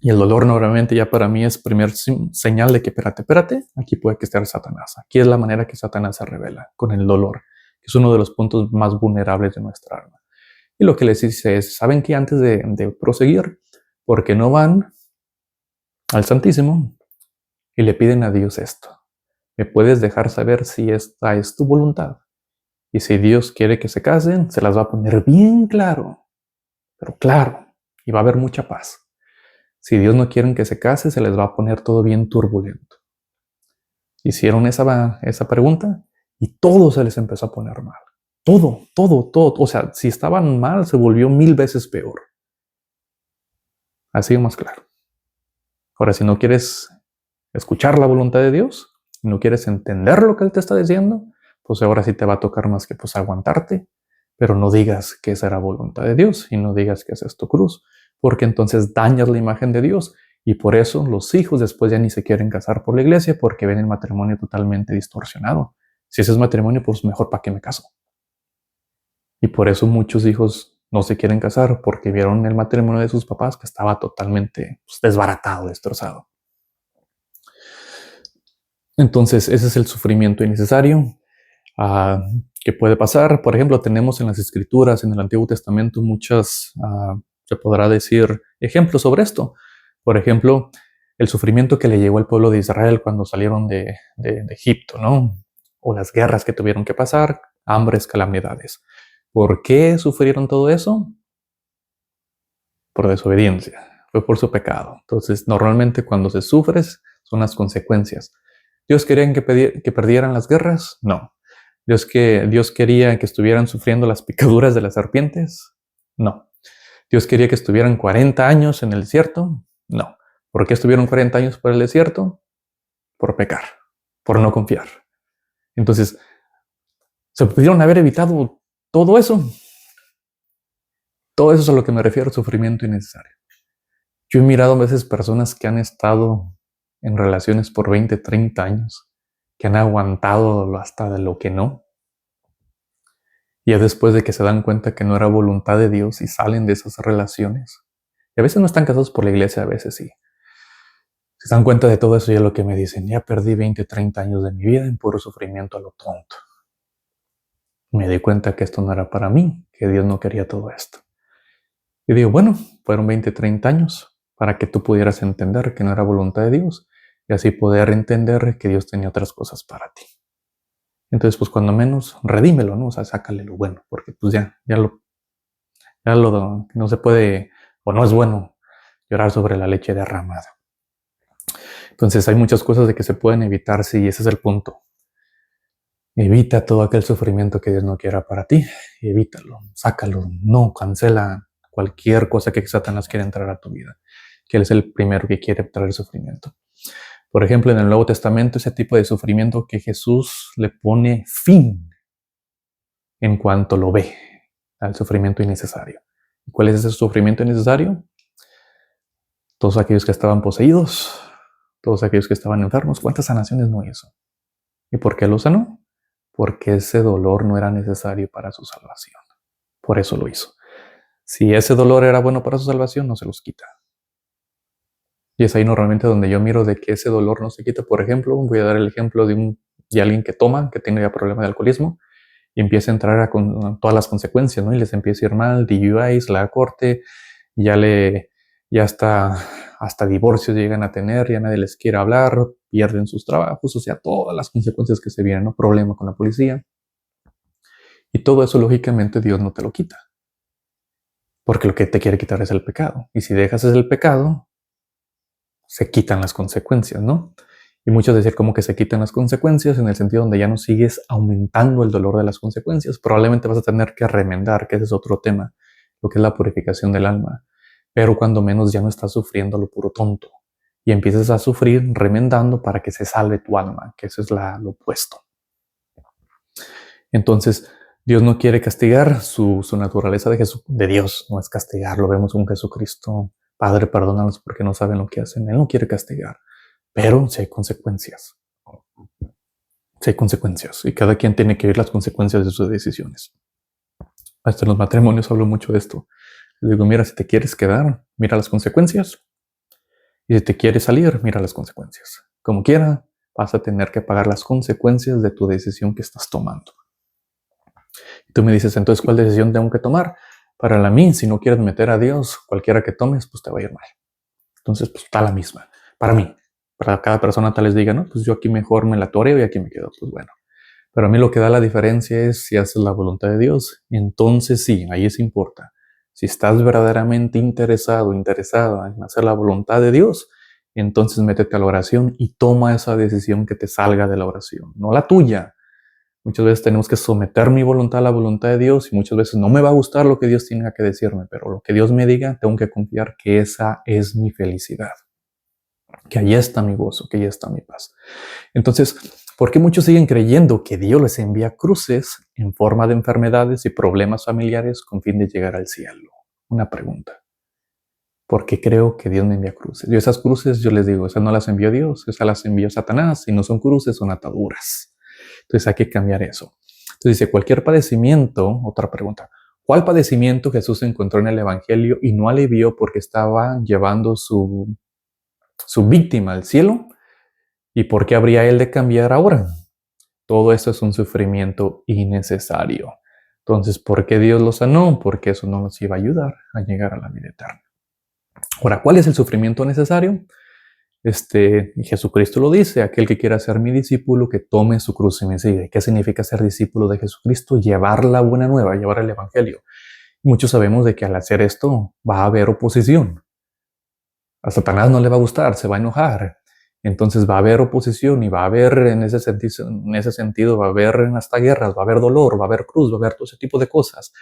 Y el dolor normalmente ya para mí es primer señal de que espérate, aquí puede que esté Satanás. Aquí es la manera que Satanás se revela, con el dolor, que es uno de los puntos más vulnerables de nuestra alma. Y lo que les dice es, ¿saben qué? Antes de proseguir, porque no van al Santísimo y le piden a Dios esto? ¿Me puedes dejar saber si esta es tu voluntad? Y si Dios quiere que se casen, se las va a poner bien claro, pero claro, y va a haber mucha paz. Si Dios no quiere que se case, se les va a poner todo bien turbulento. Hicieron esa pregunta y todo se les empezó a poner mal. Todo. O sea, si estaban mal, se volvió 1000 veces peor. Así o más claro. Ahora, si no quieres escuchar la voluntad de Dios, no quieres entender lo que Él te está diciendo, pues ahora sí te va a tocar más que pues aguantarte, pero no digas que esa era voluntad de Dios y no digas que esa es tu cruz, porque entonces dañas la imagen de Dios y por eso los hijos después ya ni se quieren casar por la iglesia porque ven el matrimonio totalmente distorsionado. Si ese es matrimonio, pues mejor para qué me caso. Y por eso muchos hijos no se quieren casar porque vieron el matrimonio de sus papás que estaba totalmente desbaratado, destrozado. Entonces, ese es el sufrimiento innecesario que puede pasar. Por ejemplo, tenemos en las Escrituras, en el Antiguo Testamento, muchas, se podrá decir, ejemplos sobre esto. Por ejemplo, el sufrimiento que le llegó al pueblo de Israel cuando salieron de Egipto, ¿no? O las guerras que tuvieron que pasar, hambres, calamidades. ¿Por qué sufrieron todo eso? Por desobediencia, fue por su pecado. Entonces, normalmente cuando se sufre son las consecuencias. ¿Dios quería que perdieran las guerras? No. ¿Dios quería que estuvieran sufriendo las picaduras de las serpientes? No. ¿Dios quería que estuvieran 40 años en el desierto? No. ¿Por qué estuvieron 40 años por el desierto? Por pecar, por no confiar. Entonces, ¿se pudieron haber evitado todo eso? Todo eso es a lo que me refiero, sufrimiento innecesario. Yo he mirado a veces personas que han estado en relaciones por 20, 30 años, que han aguantado hasta de lo que no. Y es después de que se dan cuenta que no era voluntad de Dios y salen de esas relaciones. Y a veces no están casados por la iglesia, a veces sí. Se dan cuenta de todo eso y es lo que me dicen, ya perdí 20, 30 años de mi vida en puro sufrimiento a lo tonto. Me di cuenta que esto no era para mí, que Dios no quería todo esto. Y digo, bueno, fueron 20, 30 años para que tú pudieras entender que no era voluntad de Dios y así poder entender que Dios tenía otras cosas para ti. Entonces, pues cuando menos, redímelo, ¿no? O sea, sácale lo bueno, porque pues no se puede, o no es bueno llorar sobre la leche derramada. Entonces, hay muchas cosas de que se pueden evitar, sí, ese es el punto. Evita todo aquel sufrimiento que Dios no quiera para ti, evítalo, sácalo, no, cancela cualquier cosa que Satanás quiera entrar a tu vida, que Él es el primero que quiere traer sufrimiento. Por ejemplo, en el Nuevo Testamento, ese tipo de sufrimiento que Jesús le pone fin en cuanto lo ve, al sufrimiento innecesario. ¿Y cuál es ese sufrimiento innecesario? Todos aquellos que estaban poseídos, todos aquellos que estaban enfermos, ¿cuántas sanaciones no hizo? ¿Y por qué lo sanó? Porque ese dolor no era necesario para su salvación. Por eso lo hizo. Si ese dolor era bueno para su salvación, no se los quita. Y es ahí normalmente donde yo miro de que ese dolor no se quita. Por ejemplo, voy a dar el ejemplo de alguien que toma, que tiene ya problema de alcoholismo, y empieza a entrar a todas las consecuencias, ¿no? Y les empieza a ir mal, DUIs, la corte, ya hasta divorcios llegan a tener, ya nadie les quiere hablar, pierden sus trabajos, o sea, todas las consecuencias que se vienen, ¿no? Problema con la policía. Y todo eso, lógicamente, Dios no te lo quita. Porque lo que te quiere quitar es el pecado. Y si dejas el pecado, se quitan las consecuencias, ¿no? Y muchos decir como que se quitan las consecuencias en el sentido donde ya no sigues aumentando el dolor de las consecuencias. Probablemente vas a tener que remendar, que ese es otro tema, lo que es la purificación del alma. Pero cuando menos ya no estás sufriendo lo puro tonto. Y empiezas a sufrir remendando para que se salve tu alma, que eso es lo opuesto. Entonces, Dios no quiere castigar, su naturaleza de Dios no es castigar. Lo vemos con Jesucristo. Padre, perdónalos porque no saben lo que hacen. Él no quiere castigar, pero si hay consecuencias. Si hay consecuencias y cada quien tiene que ver las consecuencias de sus decisiones. Hasta en los matrimonios hablo mucho de esto. Les digo, mira, si te quieres quedar, mira las consecuencias. Y si te quieres salir, mira las consecuencias. Como quiera, vas a tener que pagar las consecuencias de tu decisión que estás tomando. Y tú me dices, entonces, ¿cuál decisión tengo que tomar? Para mí, si no quieres meter a Dios, cualquiera que tomes, pues te va a ir mal. Entonces, pues está la misma. Para mí, para cada persona tal vez diga, no, pues yo aquí mejor me la toreo y aquí me quedo. Pues bueno. Pero a mí lo que da la diferencia es si haces la voluntad de Dios. Entonces sí, ahí se importa. Si estás verdaderamente interesada en hacer la voluntad de Dios, entonces métete a la oración y toma esa decisión que te salga de la oración, no la tuya. Muchas veces tenemos que someter mi voluntad a la voluntad de Dios y muchas veces no me va a gustar lo que Dios tenga que decirme, pero lo que Dios me diga, tengo que confiar que esa es mi felicidad, que ahí está mi gozo, que ahí está mi paz. Entonces, ¿por qué muchos siguen creyendo que Dios les envía cruces en forma de enfermedades y problemas familiares con fin de llegar al cielo? Una pregunta. ¿Por qué creo que Dios me envía cruces? Yo esas cruces, yo les digo, esas no las envió Dios, esas las envió Satanás y no son cruces, son ataduras. Entonces hay que cambiar eso. Entonces dice, cualquier padecimiento, otra pregunta, ¿Cuál padecimiento Jesús encontró en el Evangelio y no alivió porque estaba llevando su víctima al cielo? ¿Y por qué habría él de cambiar ahora? Todo esto es un sufrimiento innecesario. Entonces, ¿por qué Dios lo sanó? Porque eso no nos iba a ayudar a llegar a la vida eterna. Ahora, ¿cuál es el sufrimiento necesario? Jesucristo lo dice: aquel que quiera ser mi discípulo, que tome su cruz y me siga. ¿Qué significa ser discípulo de Jesucristo? Llevar la buena nueva, llevar el Evangelio. Muchos sabemos de que al hacer esto va a haber oposición. A Satanás no le va a gustar, se va a enojar. Entonces va a haber oposición y va a haber, en ese sentido, va a haber hasta guerras, va a haber dolor, va a haber cruz, va a haber todo ese tipo de cosas.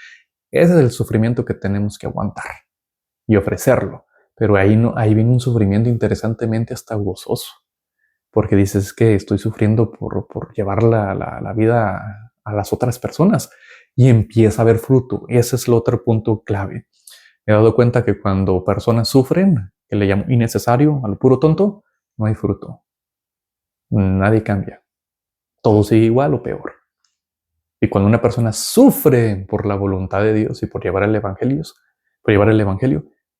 Ese es el sufrimiento que tenemos que aguantar y ofrecerlo. Pero ahí viene un sufrimiento interesantemente hasta gozoso. Porque dices que estoy sufriendo por llevar la vida a las otras personas. Y empieza a haber fruto. Ese es el otro punto clave. Me he dado cuenta que cuando personas sufren, que le llamo innecesario, al puro tonto, no hay fruto. Nadie cambia. Todo sigue igual o peor. Y cuando una persona sufre por la voluntad de Dios y por llevar el evangelio,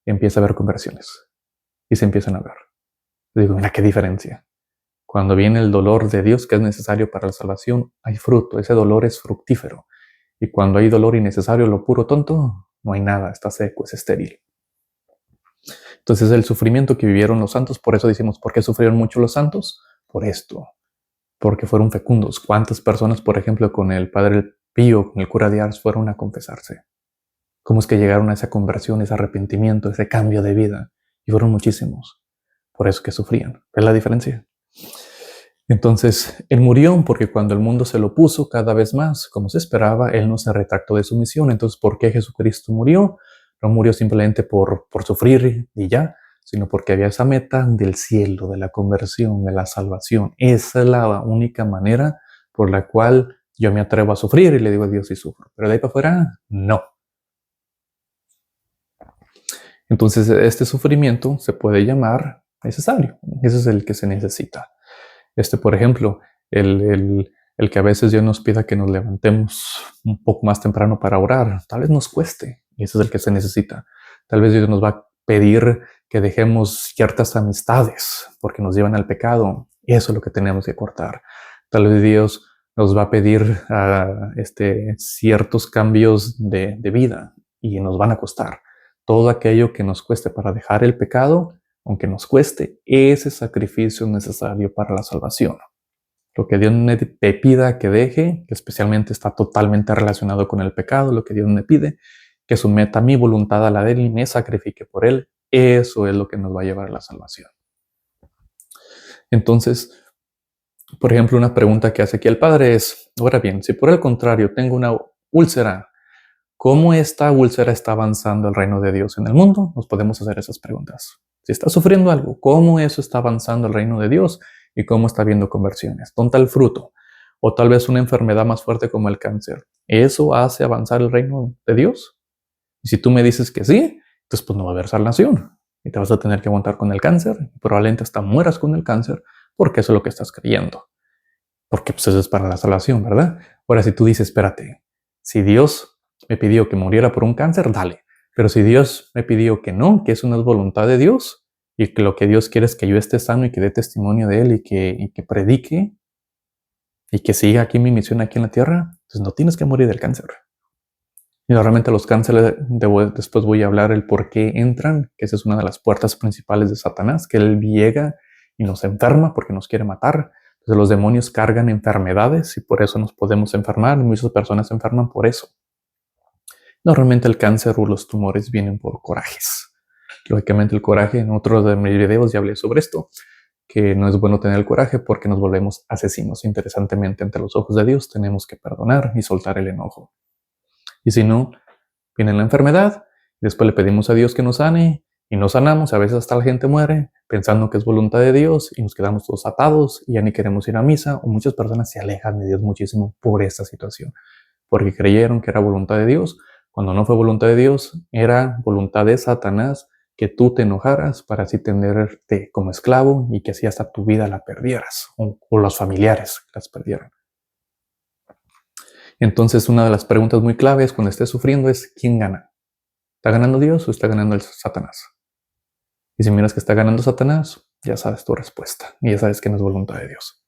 empieza a haber conversiones. Y se empiezan a ver. Digo, mira qué diferencia. Cuando viene el dolor de Dios que es necesario para la salvación, hay fruto. Ese dolor es fructífero. Y cuando hay dolor innecesario, lo puro tonto, no hay nada. Está seco, es estéril. Entonces el sufrimiento que vivieron los santos, por eso decimos, ¿por qué sufrieron mucho los santos? Por esto, porque fueron fecundos. ¿Cuántas personas, por ejemplo, con el Padre Pío, con el cura de Ars, fueron a confesarse? ¿Cómo es que llegaron a esa conversión, ese arrepentimiento, ese cambio de vida? Y fueron muchísimos. Por eso que sufrían. ¿Ves la diferencia? Entonces, él murió porque cuando el mundo se lo puso cada vez más, como se esperaba, él no se retractó de su misión. Entonces, ¿por qué Jesucristo murió? No murió simplemente por sufrir y ya, sino porque había esa meta del cielo, de la conversión, de la salvación. Esa es la única manera por la cual yo me atrevo a sufrir y le digo a Dios si sufro. Pero de ahí para afuera, no. Entonces, este sufrimiento se puede llamar necesario. Ese es el que se necesita. Por ejemplo, el que a veces Dios nos pida que nos levantemos un poco más temprano para orar, tal vez nos cueste, y ese es el que se necesita. Tal vez Dios nos va a pedir que dejemos ciertas amistades porque nos llevan al pecado. Eso es lo que tenemos que cortar. Tal vez Dios nos va a pedir ciertos cambios de vida y nos van a costar. Todo aquello que nos cueste para dejar el pecado, aunque nos cueste, ese sacrificio es necesario para la salvación. Lo que Dios te pida que deje, que especialmente está totalmente relacionado con el pecado, lo que Dios me pide, que someta mi voluntad a la de Él y me sacrifique por Él, eso es lo que nos va a llevar a la salvación. Entonces, por ejemplo, una pregunta que hace aquí el Padre es, ahora bien, si por el contrario tengo una úlcera, ¿cómo esta úlcera está avanzando el reino de Dios en el mundo? Nos podemos hacer esas preguntas. Si está sufriendo algo, ¿cómo eso está avanzando el reino de Dios y cómo está habiendo conversiones? ¿Dónde está el fruto? O tal vez una enfermedad más fuerte como el cáncer. ¿Eso hace avanzar el reino de Dios? Y si tú me dices que sí, entonces pues no va a haber salvación. Y te vas a tener que aguantar con el cáncer. Y probablemente hasta mueras con el cáncer porque eso es lo que estás creyendo. Porque pues eso es para la salvación, ¿verdad? Ahora si tú dices, espérate, si Dios me pidió que muriera por un cáncer, dale. Pero si Dios me pidió que no, que eso no es voluntad de Dios, y que lo que Dios quiere es que yo esté sano y que dé testimonio de Él y que predique y que siga aquí mi misión aquí en la tierra, pues no tienes que morir del cáncer. Y realmente los cánceres, después voy a hablar el por qué entran, que esa es una de las puertas principales de Satanás, que Él llega y nos enferma porque nos quiere matar. Entonces los demonios cargan enfermedades y por eso nos podemos enfermar. Muchas personas se enferman por eso. Normalmente el cáncer o los tumores vienen por corajes. Lógicamente el coraje, en otro de mis videos ya hablé sobre esto, que no es bueno tener el coraje porque nos volvemos asesinos. Interesantemente, ante los ojos de Dios tenemos que perdonar y soltar el enojo. Y si no, viene la enfermedad, después le pedimos a Dios que nos sane y no sanamos. A veces hasta la gente muere pensando que es voluntad de Dios y nos quedamos todos atados y ya ni queremos ir a misa, o muchas personas se alejan de Dios muchísimo por esta situación, porque creyeron que era voluntad de Dios, cuando no fue voluntad de Dios, era voluntad de Satanás que tú te enojaras para así tenerte como esclavo y que así hasta tu vida la perdieras o los familiares las perdieran. Entonces, una de las preguntas muy claves cuando estés sufriendo es ¿quién gana? ¿Está ganando Dios o está ganando el Satanás? Y si miras que está ganando Satanás, ya sabes tu respuesta y ya sabes que no es voluntad de Dios.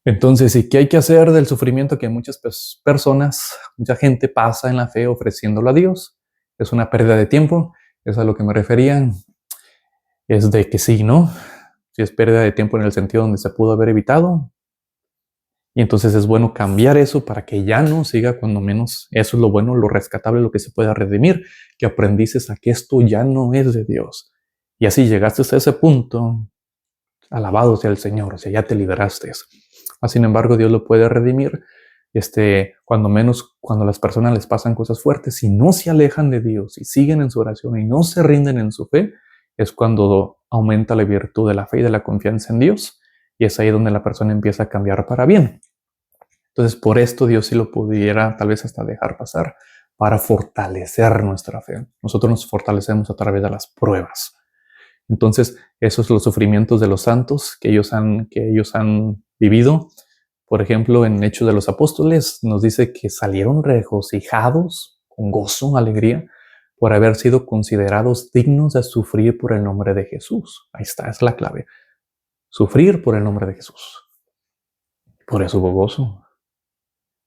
Entonces, ¿y qué hay que hacer del sufrimiento que muchas personas, mucha gente pasa en la fe ofreciéndolo a Dios? Es una pérdida de tiempo, es a lo que me refería. Es de que sí, ¿no? Si es pérdida de tiempo en el sentido donde se pudo haber evitado. Y entonces es bueno cambiar eso para que ya no siga, cuando menos. Eso es lo bueno, lo rescatable, lo que se pueda redimir, que aprendices a que esto ya no es de Dios. Y así llegaste a ese punto, alabado sea el Señor, o sea, ya te liberaste. Sin embargo, Dios lo puede redimir, cuando menos cuando las personas les pasan cosas fuertes y no se alejan de Dios y siguen en su oración y no se rinden en su fe, es cuando aumenta la virtud de la fe y de la confianza en Dios. Y es ahí donde la persona empieza a cambiar para bien. Entonces, por esto Dios sí lo pudiera tal vez hasta dejar pasar para fortalecer nuestra fe. Nosotros nos fortalecemos a través de las pruebas. Entonces, esos son los sufrimientos de los santos que ellos han vivido. Por ejemplo, en Hechos de los Apóstoles nos dice que salieron regocijados, con gozo, alegría, por haber sido considerados dignos de sufrir por el nombre de Jesús. Ahí está, es la clave. Sufrir por el nombre de Jesús. Por eso hubo gozo.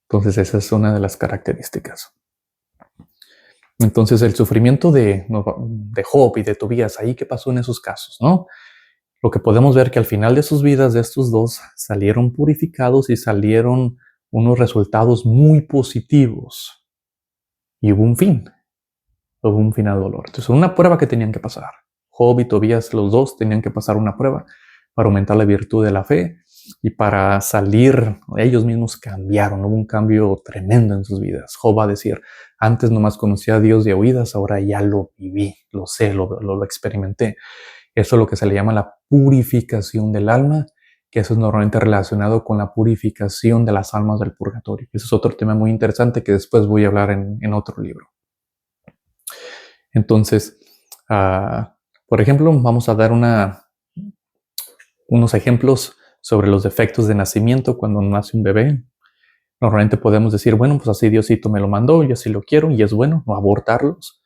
Entonces, esa es una de las características. Entonces, el sufrimiento de Job y de Tobías, ahí qué pasó en esos casos, ¿no? Lo que podemos ver que al final de sus vidas de estos dos salieron purificados y salieron unos resultados muy positivos. Y hubo un fin al dolor. Entonces, una prueba que tenían que pasar. Job y Tobías, los dos, tenían que pasar una prueba para aumentar la virtud de la fe y para salir. Ellos mismos cambiaron, hubo un cambio tremendo en sus vidas. Job va a decir, antes nomás conocía a Dios de oídas, ahora ya lo viví, lo sé, lo experimenté. Eso es lo que se le llama la purificación del alma, que eso es normalmente relacionado con la purificación de las almas del purgatorio. Ese es otro tema muy interesante que después voy a hablar en otro libro. Entonces, por ejemplo, vamos a dar unos ejemplos sobre los defectos de nacimiento cuando nace un bebé. Normalmente podemos decir, bueno, pues así Diosito me lo mandó, yo así lo quiero y es bueno no abortarlos.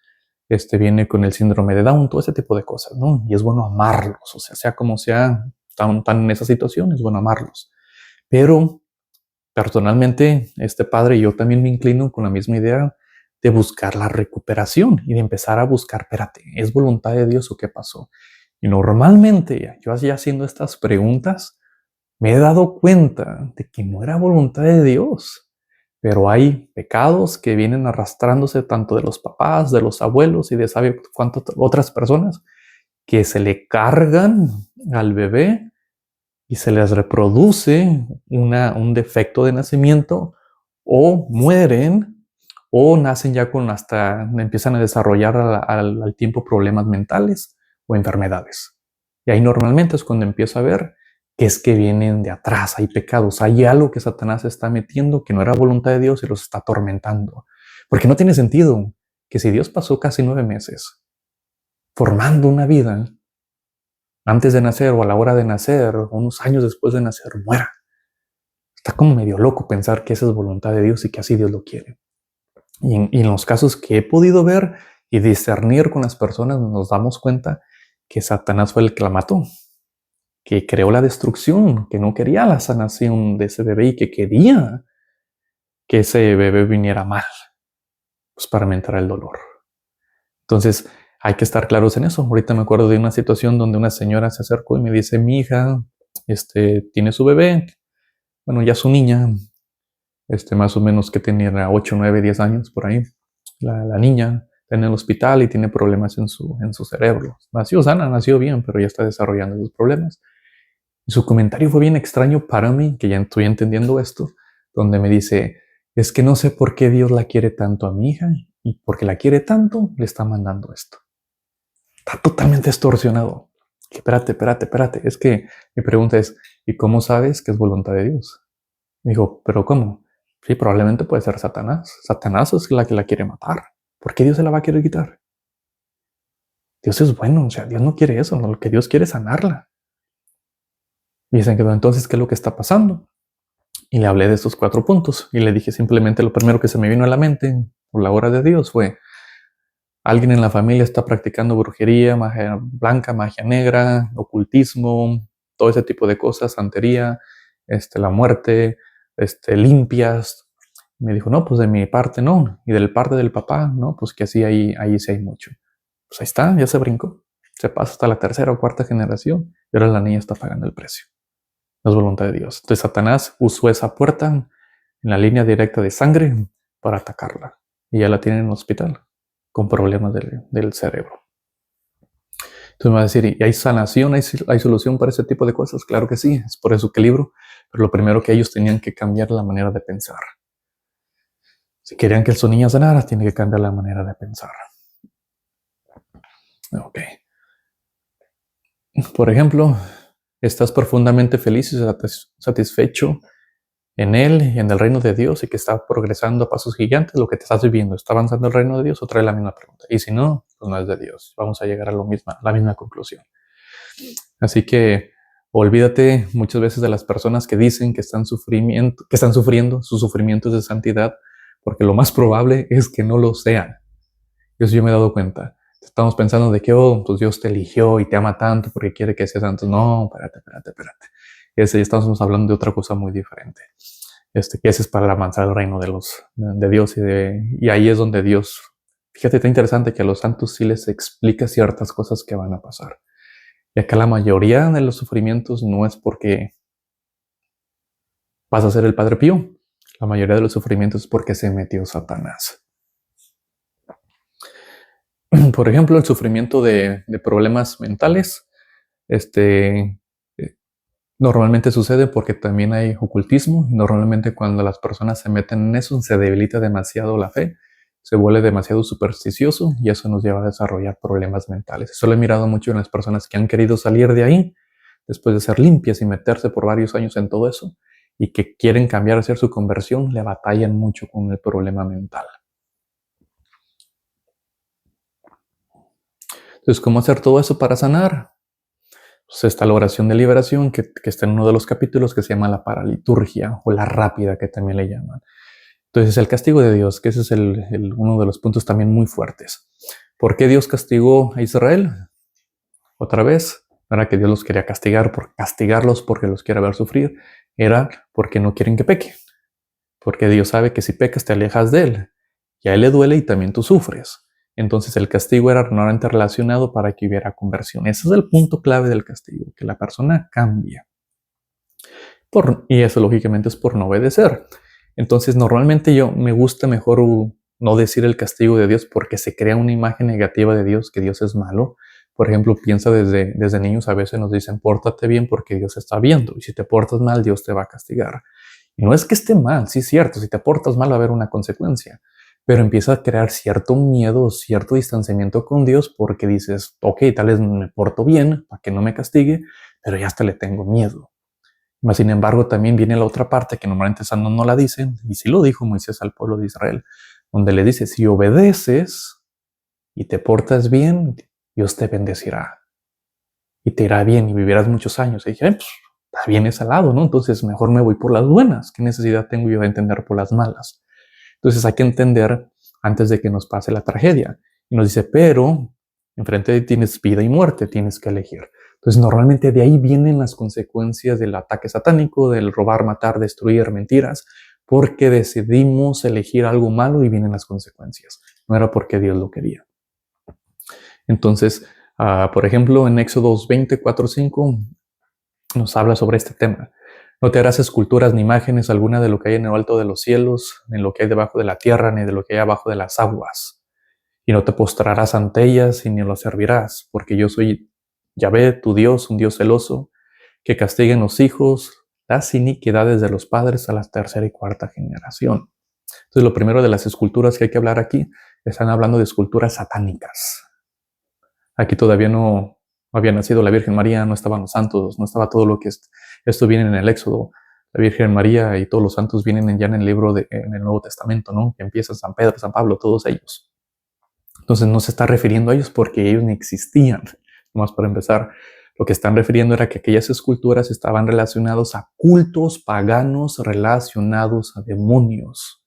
Viene con el síndrome de Down, todo ese tipo de cosas, ¿no? Y es bueno amarlos, o sea como sea, tan en esa situación, es bueno amarlos. Pero personalmente, padre, yo también me inclino con la misma idea de buscar la recuperación y de empezar a buscar, espérate, ¿es voluntad de Dios o qué pasó? Y normalmente, yo así haciendo estas preguntas, me he dado cuenta de que no era voluntad de Dios, pero hay pecados que vienen arrastrándose tanto de los papás, de los abuelos y de sabe cuántas otras personas que se le cargan al bebé y se les reproduce un defecto de nacimiento o mueren o nacen ya empiezan a desarrollar al tiempo problemas mentales o enfermedades. Y ahí normalmente es cuando empiezo a ver que es que vienen de atrás, hay pecados, hay algo que Satanás está metiendo que no era voluntad de Dios y los está atormentando. Porque no tiene sentido que si Dios pasó casi 9 meses formando una vida antes de nacer o a la hora de nacer, o unos años después de nacer, muera. Está como medio loco pensar que esa es voluntad de Dios y que así Dios lo quiere. Y en los casos que he podido ver y discernir con las personas, nos damos cuenta que Satanás fue el que la mató, que creó la destrucción, que no quería la sanación de ese bebé y que quería que ese bebé viniera mal, pues para aumentar el dolor. Entonces, hay que estar claros en eso. Ahorita me acuerdo de una situación donde una señora se acercó y me dice, mi hija, tiene su bebé, bueno, ya su niña, más o menos que tenía 8, 9, 10 años por ahí. La niña está en el hospital y tiene problemas en su cerebro. Nació sana, nació bien, pero ya está desarrollando esos problemas. Y su comentario fue bien extraño para mí, que ya estoy entendiendo esto, donde me dice, es que no sé por qué Dios la quiere tanto a mi hija y porque la quiere tanto, le está mandando esto. Está totalmente distorsionado. Espérate. Es que mi pregunta es, ¿y cómo sabes que es voluntad de Dios? Me dijo, ¿pero cómo? Sí, probablemente puede ser Satanás. Satanás es la que la quiere matar. ¿Por qué Dios se la va a querer quitar? Dios es bueno, o sea, Dios no quiere eso, lo que Dios quiere es sanarla. Y dicen que entonces, ¿qué es lo que está pasando? Y le hablé de estos 4 puntos y le dije simplemente lo primero que se me vino a la mente por la hora de Dios fue: alguien en la familia está practicando brujería, magia blanca, magia negra, ocultismo, todo ese tipo de cosas, santería, la muerte, limpias. Me dijo, no, pues de mi parte no. Y del parte del papá, no, pues que así ahí sí hay mucho. Pues ahí está, ya se brincó. Se pasa hasta la 3ª o 4ª generación y ahora la niña está pagando el precio. No es voluntad de Dios. Entonces Satanás usó esa puerta en la línea directa de sangre para atacarla. Y ya la tienen en el hospital con problemas del cerebro. Entonces me va a decir, ¿y hay sanación, hay solución para ese tipo de cosas? Claro que sí, es por eso que el libro, pero lo primero que ellos tenían que cambiar la manera de pensar. Si querían que su niña sanara, tiene que cambiar la manera de pensar. Ok. Por ejemplo, estás profundamente feliz y satisfecho en Él y en el reino de Dios y que está progresando a pasos gigantes, lo que te estás viviendo, ¿está avanzando el reino de Dios? O trae la misma pregunta. Y si no, pues no es de Dios. Vamos a llegar a la misma conclusión. Así que olvídate muchas veces de las personas que dicen que están sufriendo sus sufrimientos de santidad, porque lo más probable es que no lo sean. Eso yo me he dado cuenta. Estamos pensando de que, pues Dios te eligió y te ama tanto porque quiere que seas santo. No, espérate. Ya estamos hablando de otra cosa muy diferente. Que ese es para avanzar el reino de Dios y ahí es donde Dios, fíjate, está interesante que a los santos sí les explica ciertas cosas que van a pasar. Y acá la mayoría de los sufrimientos no es porque vas a ser el Padre Pío. La mayoría de los sufrimientos es porque se metió Satanás. Por ejemplo, el sufrimiento de problemas mentales, normalmente sucede porque también hay ocultismo. Y normalmente cuando las personas se meten en eso, se debilita demasiado la fe, se vuelve demasiado supersticioso y eso nos lleva a desarrollar problemas mentales. Eso lo he mirado mucho en las personas que han querido salir de ahí después de ser limpias y meterse por varios años en todo eso y que quieren cambiar, hacer su conversión, le batallan mucho con el problema mental. Entonces, ¿cómo hacer todo eso para sanar? Pues está la oración de liberación que está en uno de los capítulos que se llama la paraliturgia o la rápida que también le llaman. Entonces el castigo de Dios, que ese es uno de los puntos también muy fuertes. ¿Por qué Dios castigó a Israel? Otra vez, no era que Dios los quería castigar por castigarlos porque los quiere ver sufrir, era porque no quieren que pequen. Porque Dios sabe que si pecas te alejas de Él y a Él le duele y también tú sufres. Entonces el castigo era normalmente relacionado para que hubiera conversión. Ese es el punto clave del castigo, que la persona cambia. Y eso lógicamente es por no obedecer. Entonces normalmente me gusta mejor no decir el castigo de Dios porque se crea una imagen negativa de Dios, que Dios es malo. Por ejemplo, piensa desde niños a veces nos dicen, pórtate bien porque Dios está viendo. Y si te portas mal, Dios te va a castigar. Y no es que esté mal, sí es cierto, si te portas mal va a haber una consecuencia. Pero empieza a crear cierto miedo, cierto distanciamiento con Dios porque dices, ok, tal vez me porto bien para que no me castigue, pero ya hasta le tengo miedo. Sin embargo, también viene la otra parte que normalmente esa no la dicen, y sí lo dijo Moisés al pueblo de Israel, donde le dice, si obedeces y te portas bien, Dios te bendecirá y te irá bien y vivirás muchos años. Y dije, pues, está bien ese lado, ¿no? Entonces mejor me voy por las buenas. ¿Qué necesidad tengo yo de entender por las malas? Entonces hay que entender antes de que nos pase la tragedia. Y nos dice, pero enfrente de ti tienes vida y muerte, tienes que elegir. Entonces normalmente de ahí vienen las consecuencias del ataque satánico, del robar, matar, destruir, mentiras, porque decidimos elegir algo malo y vienen las consecuencias. No era porque Dios lo quería. Entonces, por ejemplo, en Éxodo 20:4-5 nos habla sobre este tema. No te harás esculturas ni imágenes alguna de lo que hay en lo alto de los cielos, ni lo que hay debajo de la tierra, ni de lo que hay abajo de las aguas. Y no te postrarás ante ellas, ni lo servirás, porque yo soy Yahvé, tu Dios, un Dios celoso, que castiga en los hijos las iniquidades de los padres a la 3ª y 4ª generación. Entonces, lo primero de las esculturas que hay que hablar aquí, están hablando de esculturas satánicas. Aquí todavía no había nacido la Virgen María, no estaban los santos, no estaba todo lo que esto viene en el Éxodo. La Virgen María y todos los santos vienen ya en el libro en el Nuevo Testamento, ¿no? Que empieza San Pedro, San Pablo, todos ellos. Entonces no se está refiriendo a ellos porque ellos ni existían, nomás para empezar. Lo que están refiriendo era que aquellas esculturas estaban relacionadas a cultos paganos relacionados a demonios.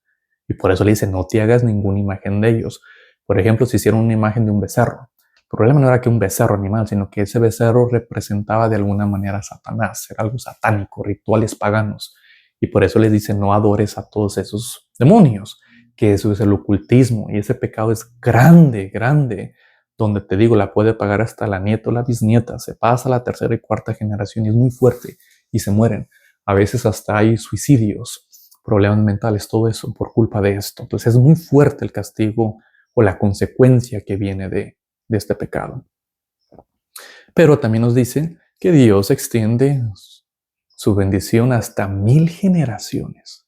Y por eso le dice, no te hagas ninguna imagen de ellos. Por ejemplo, si hicieron una imagen de un becerro. El problema no era que un becerro animal, sino que ese becerro representaba de alguna manera a Satanás. Era algo satánico, rituales paganos. Y por eso les dice, no adores a todos esos demonios, que eso es el ocultismo. Y ese pecado es grande, grande, donde te digo, la puede pagar hasta la nieta o la bisnieta. Se pasa a la tercera y cuarta generación y es muy fuerte y se mueren. A veces hasta hay suicidios, problemas mentales, todo eso por culpa de esto. Entonces es muy fuerte el castigo o la consecuencia que viene de este pecado. Pero también nos dice que Dios extiende su bendición hasta 1000 generaciones.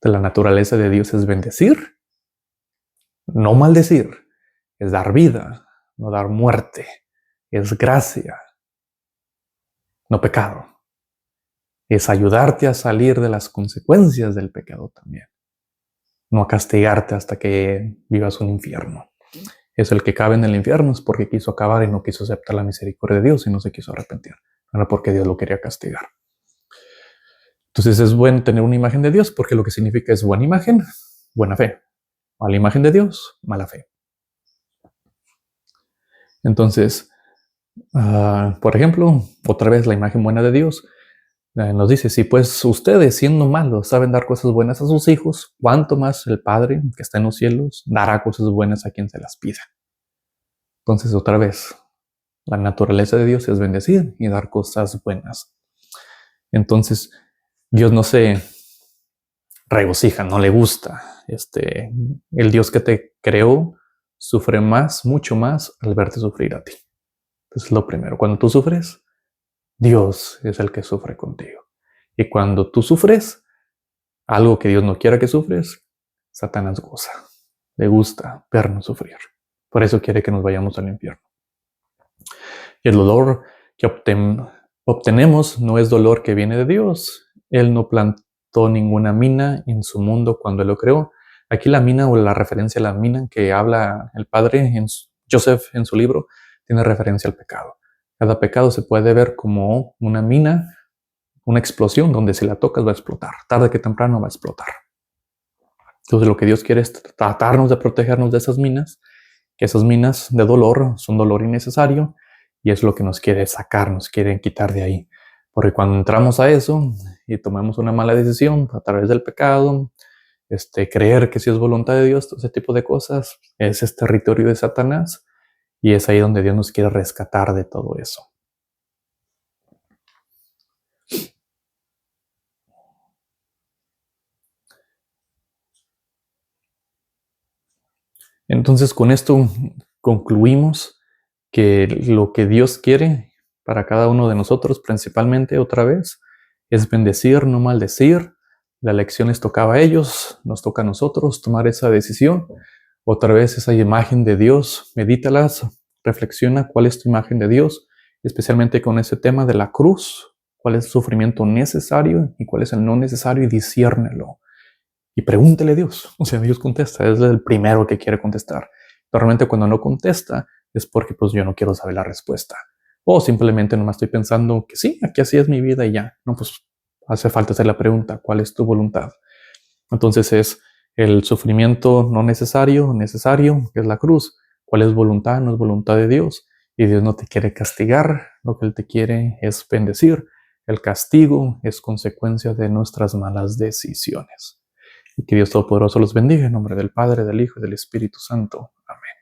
De la naturaleza de Dios es bendecir, no maldecir, es dar vida, no dar muerte, es gracia, no pecado. Es ayudarte a salir de las consecuencias del pecado también, no a castigarte hasta que vivas un infierno. Es el que cabe en el infierno es porque quiso acabar y no quiso aceptar la misericordia de Dios y no se quiso arrepentir. No era porque Dios lo quería castigar. Entonces es bueno tener una imagen de Dios porque lo que significa es buena imagen, buena fe. Mala imagen de Dios, mala fe. Entonces, por ejemplo, otra vez la imagen buena de Dios nos dice, si pues ustedes siendo malos saben dar cosas buenas a sus hijos, ¿cuánto más el Padre que está en los cielos dará cosas buenas a quien se las pida? Entonces otra vez, la naturaleza de Dios es bendecir y dar cosas buenas. Entonces, Dios no se regocija, no le gusta. El Dios que te creó sufre más, mucho más al verte sufrir a ti. Entonces, lo primero, cuando tú sufres, Dios es el que sufre contigo. Y cuando tú sufres, algo que Dios no quiera que sufres, Satanás goza. Le gusta vernos sufrir. Por eso quiere que nos vayamos al infierno. Y el dolor que obtenemos no es dolor que viene de Dios. Él no plantó ninguna mina en su mundo cuando Él lo creó. Aquí la mina o la referencia a la mina que habla el padre Joseph en su libro tiene referencia al pecado. Cada pecado se puede ver como una mina, una explosión donde si la tocas va a explotar. Tarde que temprano va a explotar. Entonces lo que Dios quiere es tratarnos de protegernos de esas minas, que esas minas de dolor son dolor innecesario y es lo que nos quiere sacar, nos quieren quitar de ahí. Porque cuando entramos a eso y tomamos una mala decisión a través del pecado, creer que si es voluntad de Dios, todo ese tipo de cosas, ese es territorio de Satanás y es ahí donde Dios nos quiere rescatar de todo eso. Entonces con esto concluimos que lo que Dios quiere para cada uno de nosotros, principalmente otra vez, es bendecir, no maldecir. La lección les tocaba a ellos, nos toca a nosotros tomar esa decisión. Otra vez esa imagen de Dios, medítalas, reflexiona cuál es tu imagen de Dios, especialmente con ese tema de la cruz, cuál es el sufrimiento necesario y cuál es el no necesario y disciérnelo. Y pregúntele a Dios. O sea, Dios contesta, es el primero que quiere contestar. Normalmente cuando no contesta es porque pues yo no quiero saber la respuesta. O simplemente nomás estoy pensando que sí, aquí así es mi vida y ya. No, pues hace falta hacer la pregunta, ¿cuál es tu voluntad? Entonces es el sufrimiento no necesario, que es la cruz. ¿Cuál es voluntad? No es voluntad de Dios. Y Dios no te quiere castigar, lo que Él te quiere es bendecir. El castigo es consecuencia de nuestras malas decisiones. Y que Dios Todopoderoso los bendiga en nombre del Padre, del Hijo y del Espíritu Santo. Amén.